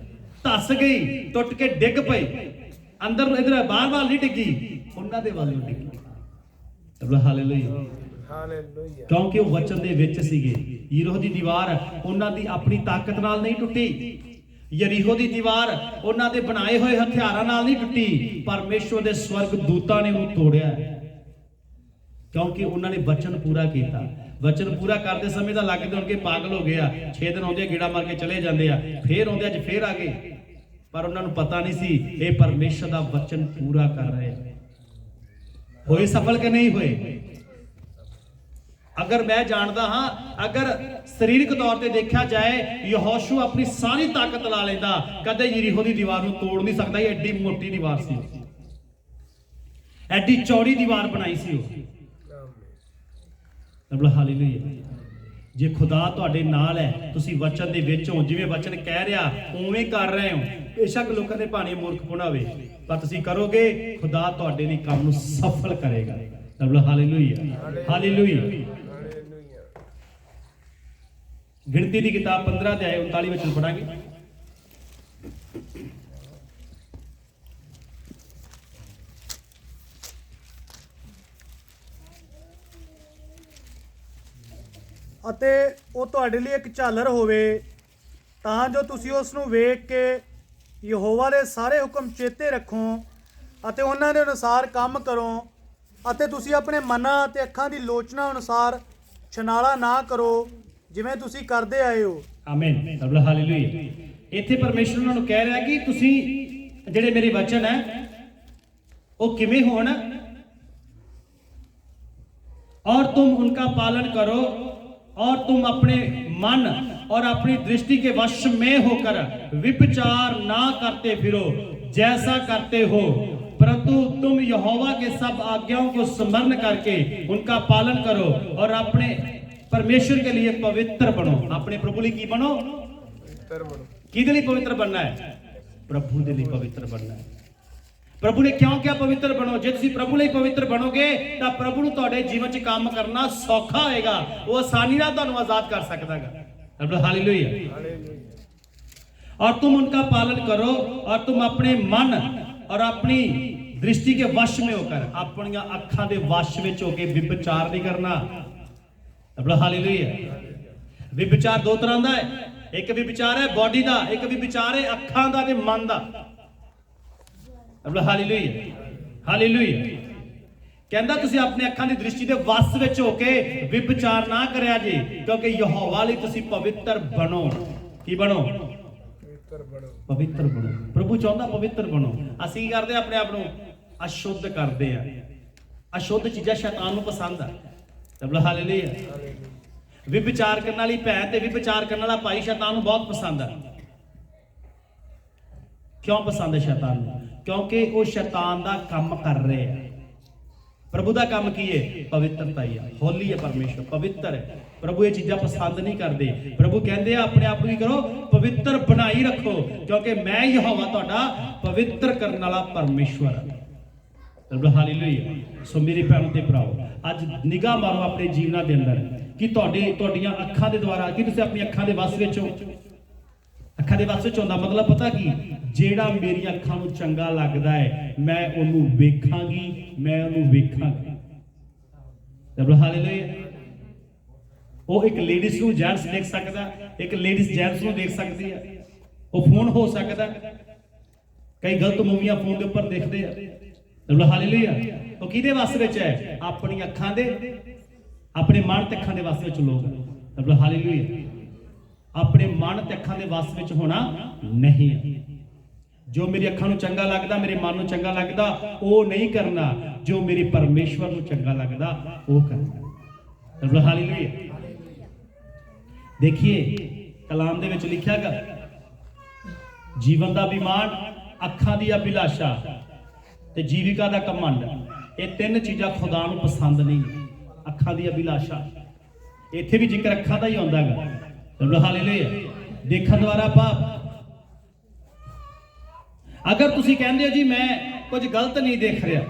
ਧੱਸ ਗਈ, ਟੁੱਟ ਕੇ ਡਿੱਗ ਪਈ, ਅੰਦਰ ਇਧਰ ਬਾਹਰ ਨਹੀਂ ਡਿੱਗੀ, ਉਹਨਾਂ ਦੇ ਵੱਲ ਨੂੰ ਡਿੱਗੀ। ਹਾਲੇਲੂਇਆ। ਹਾਲੇਲੂਇਆ। ਕਿਉਂਕਿ ਉਹ ਵਚਨ ਦੇ ਵਿੱਚ ਸੀਗੇ। ਯਰੀਹੋ ਦੀ ਦੀਵਾਰ ਉਹਨਾਂ ਦੀ ਆਪਣੀ ਤਾਕਤ ਨਾਲ ਨਹੀਂ ਟੁੱਟੀ, ਯਰੀਹੋ ਦੀ ਦੀਵਾਰ ਉਹਨਾਂ ਦੇ ਬਣਾਏ ਹੋਏ ਹਥਿਆਰਾਂ ਨਾਲ ਨਹੀਂ ਟੁੱਟੀ, ਪਰਮੇਸ਼ਵਰ ਦੇ ਸਵਰਗ ਦੂਤਾਂ ਨੇ ਉਹਨੂੰ ਤੋੜਿਆ, ਕਿਉਂਕਿ ਉਹਨਾਂ ਨੇ ਵਚਨ ਪੂਰਾ ਕੀਤਾ। ਵਚਨ ਪੂਰਾ ਕਰਦੇ ਸਮੇਂ ਤਾਂ ਲੱਗਦੇ ਹੋਣਗੇ ਪਾਗਲ ਹੋ ਗਿਆ, 6 ਦਿਨ ਆਉਂਦੇ ਗੇੜਾ ਮਾਰ ਕੇ ਚਲੇ ਜਾਂਦੇ ਆ, ਫੇਰ ਆਉਂਦੇ ਅੱਜ ਫੇਰ ਆ ਗਏ, ਪਰ ਉਹਨਾਂ ਨੂੰ ਪਤਾ ਨਹੀਂ ਸੀ ਇਹ ਪਰਮੇਸ਼ਰ ਦਾ ਵਚਨ ਪੂਰਾ ਕਰ ਰਹੇ। ਹੋਏ ਸਫਲ ਕਿ ਨਹੀਂ ਹੋਏ? ਅਗਰ ਮੈਂ ਜਾਣਦਾ ਹਾਂ, ਅਗਰ ਸਰੀਰਕ ਤੌਰ ਤੇ ਦੇਖਿਆ ਜਾਏ, ਯਹੋਸ਼ੂ ਆਪਣੀ ਸਾਰੀ ਤਾਕਤ ਲਾ ਲੈਂਦਾ, ਕਦੇ ਯਰੀਹੋ ਦੀ ਦੀਵਾਰ ਨੂੰ ਤੋੜ ਨਹੀਂ ਸਕਦਾ। ਇਹ ਐਡੀ ਮੋਟੀ ਦੀਵਾਰ ਸੀ, ਐਡੀ ਚੌੜੀ ਦੀਵਾਰ ਬਣਾਈ ਸੀ ਉਹ। ਹਾਲੇਲੂਇਆ। ਜੇ ਖੁਦਾ ਤੁਹਾਡੇ ਨਾਲ ਹੈ, ਤੁਸੀਂ ਵਚਨ ਦੇ ਵਿੱਚ ਹੋ, ਜਿਵੇਂ ਵਚਨ ਕਹਿ ਰਿਹਾ ਉਵੇਂ ਕਰ ਰਹੇ ਹੋ, ਬੇਸ਼ੱਕ ਲੋਕਾਂ ਦੇ ਭਾਣੇ ਮੂਰਖਪੁਣਾ ਹੋਵੇ, ਪਰ ਤੁਸੀਂ ਕਰੋਗੇ, ਖੁਦਾ ਤੁਹਾਡੇ ਲਈ ਕੰਮ ਨੂੰ ਸਫਲ ਕਰੇਗਾ। ਹਾਲੇਲੂਇਆ। ਹਾਲੇਲੂਇਆ। ਗਿਣਤੀ ਦੀ ਕਿਤਾਬ 15 ਅਧਿਆਇ 39 ਵਿੱਚ ਪੜਾਂਗੇ। ਅਤੇ ਉਹ ਤੁਹਾਡੇ ਲਈ ਇੱਕ ਝਾਲਰ ਹੋਵੇ, ਤਾਂ ਜੋ ਤੁਸੀਂ ਉਸ ਨੂੰ ਵੇਖ ਕੇ ਯਹੋਵਾ ਦੇ ਸਾਰੇ ਹੁਕਮ ਚੇਤੇ ਰੱਖੋ ਅਤੇ ਉਹਨਾਂ ਦੇ ਅਨੁਸਾਰ ਕੰਮ ਕਰੋ, ਅਤੇ ਤੁਸੀਂ ਆਪਣੇ ਮਨਾਂ ਅਤੇ ਅੱਖਾਂ ਦੀ ਲੋਚਨਾ ਅਨੁਸਾਰ ਛਨਾਲਾ ਨਾ ਕਰੋ, ਜਿਵੇਂ ਤੁਸੀਂ ਕਰਦੇ ਆਏ ਹੋ। ਆਮੀਨ। ਹਾਲੇਲੂਇਆ। ਇੱਥੇ ਪਰਮੇਸ਼ਰ ਉਹਨਾਂ ਨੂੰ ਕਹਿ ਰਿਹਾ ਕਿ ਤੁਸੀਂ ਜਿਹੜੇ ਮੇਰੇ ਵਚਨ ਹੈ ਉਹ ਕਿਵੇਂ ਹੋਣ, और तुम उनका पालन करो, और तुम अपने मन और अपनी दृष्टि के वश में होकर विपचार ना करते फिरो जैसा करते हो, परंतु तुम यहोवा के सब आज्ञाओं को स्मरण करके उनका पालन करो और अपने परमेश्वर के लिए पवित्र बनो। अपने प्रभु लिए की बनो? किहदे लिए पवित्र बनना है? प्रभु दे लिए पवित्र बनना है। प्रभु ने क्यों क्या पवित्र बनो? जे तुसीं प्रभु लिए पवित्र बनोगे तो प्रभु ਨੂੰ ਤੁਹਾਡੇ ਜੀਵਨ 'ਚ ਕੰਮ ਕਰਨਾ ਸੌਖਾ ਹੋਏਗਾ, ਉਹ ਆਸਾਨੀ ਨਾਲ ਤੁਹਾਨੂੰ ਆਜ਼ਾਦ ਕਰ ਸਕਦਾ ਹੈ। हालेलुया। और तुम उनका पालन करो और तुम अपने मन और अपनी दृष्टि के वश में होकर, अपनी अखां दे वश में होके विचार नहीं करना। हालेलुया। विचार दो तरह का है, एक विचार है बॉडी का, एक विचार है अखां दा ते मन दा। हालेलुया। हालेलुया। कहंदा तुसीं अपने अखां दी दृष्टि दे वश विच होके विचार ना करिया जी, क्योंकि यहोवा लई तुसीं पवित्र बनो। की बनो? पवित्र बनो। प्रभु चाहता पवित्र बनो। असीं करदे अपने आप नूं अशुद्ध करदे आ। अशुद्ध चीज़ां शैतान नूं पसंद आ। हालेलुया। विचार करने वाली भैन ते विचार करने वाला भाई शैतान नूं बहुत पसंद है। क्यों पसंद है शैतान नूं? क्योंकि वो शैतान दा काम कर रहे हैं। प्रभु दा काम की है? पवित्रता ही है, होली है परमेश्वर, पवित्र है। प्रभु ये चीज़ां पसंद नहीं करते। प्रभु कहते हैं अपने आप को करो पवित्र बनाई रखो, क्योंकि मैं यहोवा तुहाडा पवित्र करने वाला परमेश्वर। ਰੱਬ ਹਾਲੇਲੂਇਆ। ਸੋ ਮੇਰੇ ਭੈਣੋ ਤੇ ਭਰਾਓ, ਅੱਜ ਨਿਗਾਹ ਮਾਰੋ ਆਪਣੇ ਜੀਵਨਾਂ ਦੇ ਅੰਦਰ ਕਿ ਤੁਹਾਡੀਆਂ ਅੱਖਾਂ ਦੇ ਦੁਆਰਾ ਕੀ ਤੁਸੀਂ ਆਪਣੀ ਅੱਖਾਂ ਦੇ ਵਸ ਵਿੱਚ ਹੋ। ਅੱਖਾਂ ਦੇ ਵਸ ਵਿੱਚ ਹੁੰਦਾ ਮਤਲਬ ਪਤਾ ਕੀ, ਜਿਹੜਾ ਮੇਰੀਆਂ ਅੱਖਾਂ ਨੂੰ ਚੰਗਾ ਲੱਗਦਾ ਹੈ ਮੈਂ ਉਹਨੂੰ ਵੇਖਾਂਗੀ, ਮੈਂ ਉਹਨੂੰ ਵੇਖਾਂਗਾ। ਰੱਬ ਹਾਲੇਲੂਇਆ। ਉਹ ਇੱਕ ਲੇਡੀਜ਼ ਨੂੰ ਜੈਂਟਸ ਦੇਖ ਸਕਦਾ, ਇੱਕ ਲੇਡੀਜ਼ ਜੈਂਟਸ ਨੂੰ ਦੇਖ ਸਕਦੀ ਹੈ। ਉਹ ਫੋਨ ਹੋ ਸਕਦਾ, ਕਈ ਗਲਤ ਮੂਵੀਆਂ ਫੋਨ ਦੇ ਉੱਪਰ ਦੇਖਦੇ ਆ। ਰੱਬ ਹਾਲੇਲੂਇਆ। ਉਹ ਕਿਹਦੇ ਵਸ ਵਿੱਚ ਹੈ? ਆਪਣੀ ਅੱਖਾਂ ਦੇ, ਆਪਣੇ ਮਨ ਤੇ ਅੱਖਾਂ ਦੇ ਵਸ ਵਿੱਚ ਲੋਕ। ਰੱਬ ਹਾਲੇਲੂਇਆ। ਆਪਣੇ ਮਨ ਤੇ ਅੱਖਾਂ ਦੇ ਵਸ ਵਿੱਚ ਹੋਣਾ ਨਹੀਂ ਹੈ। ਜੋ ਮੇਰੀ ਅੱਖਾਂ ਨੂੰ ਚੰਗਾ ਲੱਗਦਾ, ਮੇਰੇ ਮਨ ਨੂੰ ਚੰਗਾ ਲੱਗਦਾ, ਉਹ ਨਹੀਂ ਕਰਨਾ। ਜੋ ਮੇਰੇ ਪਰਮੇਸ਼ਵਰ ਨੂੰ ਚੰਗਾ ਲੱਗਦਾ ਉਹ ਕਰਨਾ। ਰੱਬ ਹਾਲੇਲੂਇਆ। ਦੇਖੀਏ ਕਲਾਮ ਦੇ ਵਿੱਚ ਲਿਖਿਆ ਗਾ, ਜੀਵਨ ਦਾ ਅਭਿਮਾਨ, ਅੱਖਾਂ ਦੀ ਅਭਿਲਾਸ਼ਾ ਤੇ ਜੀਵਿਕਾ ਦਾ ਘਮੰਡ, ਇਹ ਤਿੰਨ ਚੀਜ਼ਾਂ ਖੁਦਾ ਨੂੰ ਪਸੰਦ ਨਹੀਂ। ਅੱਖਾਂ ਦੀ ਅਭਿਲਾਸ਼ਾ, ਇੱਥੇ ਵੀ ਜ਼ਿਕਰ ਅੱਖਾਂ ਦਾ ਹੀ ਆਉਂਦਾ ਗਾ। ਰੱਬ ਹਾਲੇਲੂਇਆ। ਦੇਖਣ ਦੁਆਰਾ ਪਾਪ। ਅਗਰ ਤੁਸੀਂ ਕਹਿੰਦੇ ਹੋ ਜੀ ਮੈਂ ਕੁਝ ਗਲਤ ਨਹੀਂ ਦੇਖ ਰਿਹਾ,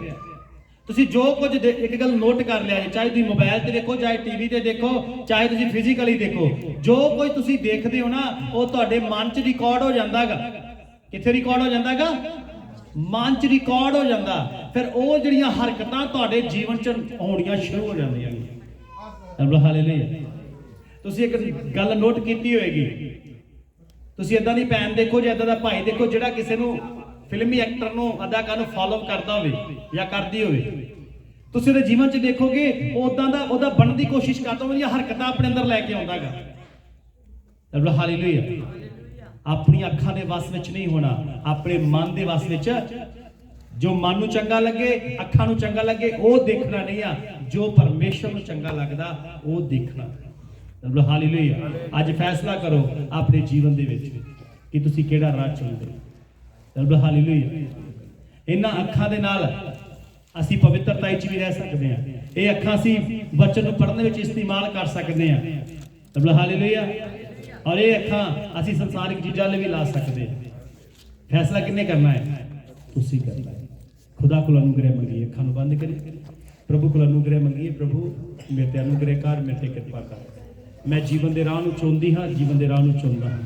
ਤੁਸੀਂ ਜੋ ਕੁਝ ਇੱਕ ਗੱਲ ਨੋਟ ਕਰ ਲਿਆ, ਚਾਹੇ ਤੁਸੀਂ ਮੋਬਾਈਲ ਤੇ ਦੇਖੋ, ਚਾਹੇ ਟੀਵੀ ਤੇ ਦੇਖੋ, ਚਾਹੇ ਤੁਸੀਂ ਫਿਜ਼ੀਕਲੀ ਦੇਖੋ, ਜੋ ਕੁਝ ਤੁਸੀਂ ਦੇਖਦੇ ਹੋ ਨਾ ਉਹ ਤੁਹਾਡੇ ਮਨ 'ਚ ਰਿਕਾਰਡ ਹੋ ਜਾਂਦਾਗਾ। ਕਿੱਥੇ ਰਿਕਾਰਡ ਹੋ ਜਾਂਦਾਗਾ? ਮਨ 'ਚ ਰਿਕਾਰਡ ਹੋ ਜਾਂਦਾ। ਫਿਰ ਉਹ ਜਿਹੜੀਆਂ ਹਰਕਤਾਂ ਤੁਹਾਡੇ ਜੀਵਨ 'ਚ ਆਉਣੀਆਂ ਸ਼ੁਰੂ ਹੋ ਜਾਂਦੀਆਂ। ਰੱਬ ਹਾਲੇਲੂਇਆ। ਤੁਸੀਂ ਇੱਕ ਗੱਲ ਨੋਟ ਕੀਤੀ ਹੋਏਗੀ, ਤੁਸੀਂ ਇਦਾਂ ਦੀ ਭੈਣ ਦੇਖੋ ਜਾਂ ਇਦਾਂ ਦਾ ਭਾਈ ਦੇਖੋ ਜਿਹੜਾ ਕਿਸੇ ਨੂੰ ਫਿਲਮੀ ਐਕਟਰ ਨੂੰ, ਅਦਾਕਾਰ ਨੂੰ ਫੋਲੋ ਕਰਦਾ ਹੋਵੇ ਜਾਂ ਕਰਦੀ ਹੋਵੇ, ਤੁਸੀਂ ਉਹਦੇ ਜੀਵਨ 'ਚ ਦੇਖੋਗੇ ਉਦਾਂ ਦਾ ਉਹਦਾ ਬਣਨ ਦੀ ਕੋਸ਼ਿਸ਼ ਕਰਦਾ, ਉਹਦੀਆਂ ਹਰਕਤਾਂ ਆਪਣੇ ਅੰਦਰ ਲੈ ਕੇ ਆਉਂਦਾਗਾ। ਰੱਬ ਹਾਲੇਲੂਇਆ। ਆਪਣੀ ਅੱਖਾਂ ਦੇ ਵਸ ਵਿੱਚ ਨਹੀਂ ਹੋਣਾ, ਆਪਣੇ ਮਨ ਦੇ ਵਸ ਵਿੱਚ। ਜੋ ਮਨ ਨੂੰ ਚੰਗਾ ਲੱਗੇ, ਅੱਖਾਂ ਨੂੰ ਚੰਗਾ ਲੱਗੇ, ਉਹ ਦੇਖਣਾ ਨਹੀਂ ਆ। ਜੋ ਪਰਮੇਸ਼ਰ ਨੂੰ ਚੰਗਾ ਲੱਗਦਾ ਉਹ ਦੇਖਣਾ। ਰੱਬ ਹਾਲੇਲੂਇਆ। ਅੱਜ ਫੈਸਲਾ ਕਰੋ ਆਪਣੇ ਜੀਵਨ ਦੇ ਵਿੱਚ ਕਿ ਤੁਸੀਂ ਕਿਹੜਾ ਰਾਹ ਚੁਣਦੇ ਹੋ। ਰੱਬ ਹਾਲੇਲੂਇਆ। ਇਹਨਾਂ ਅੱਖਾਂ ਦੇ ਨਾਲ ਅਸੀਂ ਪਵਿੱਤਰਤਾ 'ਚ ਵੀ ਰਹਿ ਸਕਦੇ ਹਾਂ। ਇਹ ਅੱਖਾਂ ਅਸੀਂ ਵਚਨ ਨੂੰ ਪੜ੍ਹਨ ਵਿੱਚ ਇਸਤੇਮਾਲ ਕਰ ਸਕਦੇ ਹਾਂ। ਰੱਬ ਹਾਲੇਲੂਇਆ। ਔਰ ਇਹ ਅੱਖਾਂ ਅਸੀਂ ਸੰਸਾਰਿਕ ਚੀਜ਼ਾਂ ਲਈ ਵੀ ਲਾ ਸਕਦੇ ਹਾਂ। ਫੈਸਲਾ ਕਿੰਨੇ ਕਰਨਾ ਹੈ? ਤੁਸੀਂ ਕਰਨਾ ਹੈ। ਖੁਦਾ ਕੋਲ ਅਨੁਗ੍ਰਹਿ ਮੰਗੀਏ, ਅੱਖਾਂ ਨੂੰ ਬੰਦ ਕਰੀਏ, ਪ੍ਰਭੂ ਕੋਲ ਅਨੁਗ੍ਰਹਿ ਮੰਗੀਏ। ਪ੍ਰਭੂ ਮੇਰੇ ਤੇ ਅਨੁਗ੍ਰਹਿ ਕਰ, ਮੇਰੇ ਤੇ ਕਿਰਪਾ ਕਰ। ਮੈਂ ਜੀਵਨ ਦੇ ਰਾਹ ਨੂੰ ਚੁਣਦੀ ਹਾਂ, ਜੀਵਨ ਦੇ ਰਾਹ ਨੂੰ ਚੁਣਦਾ ਹਾਂ।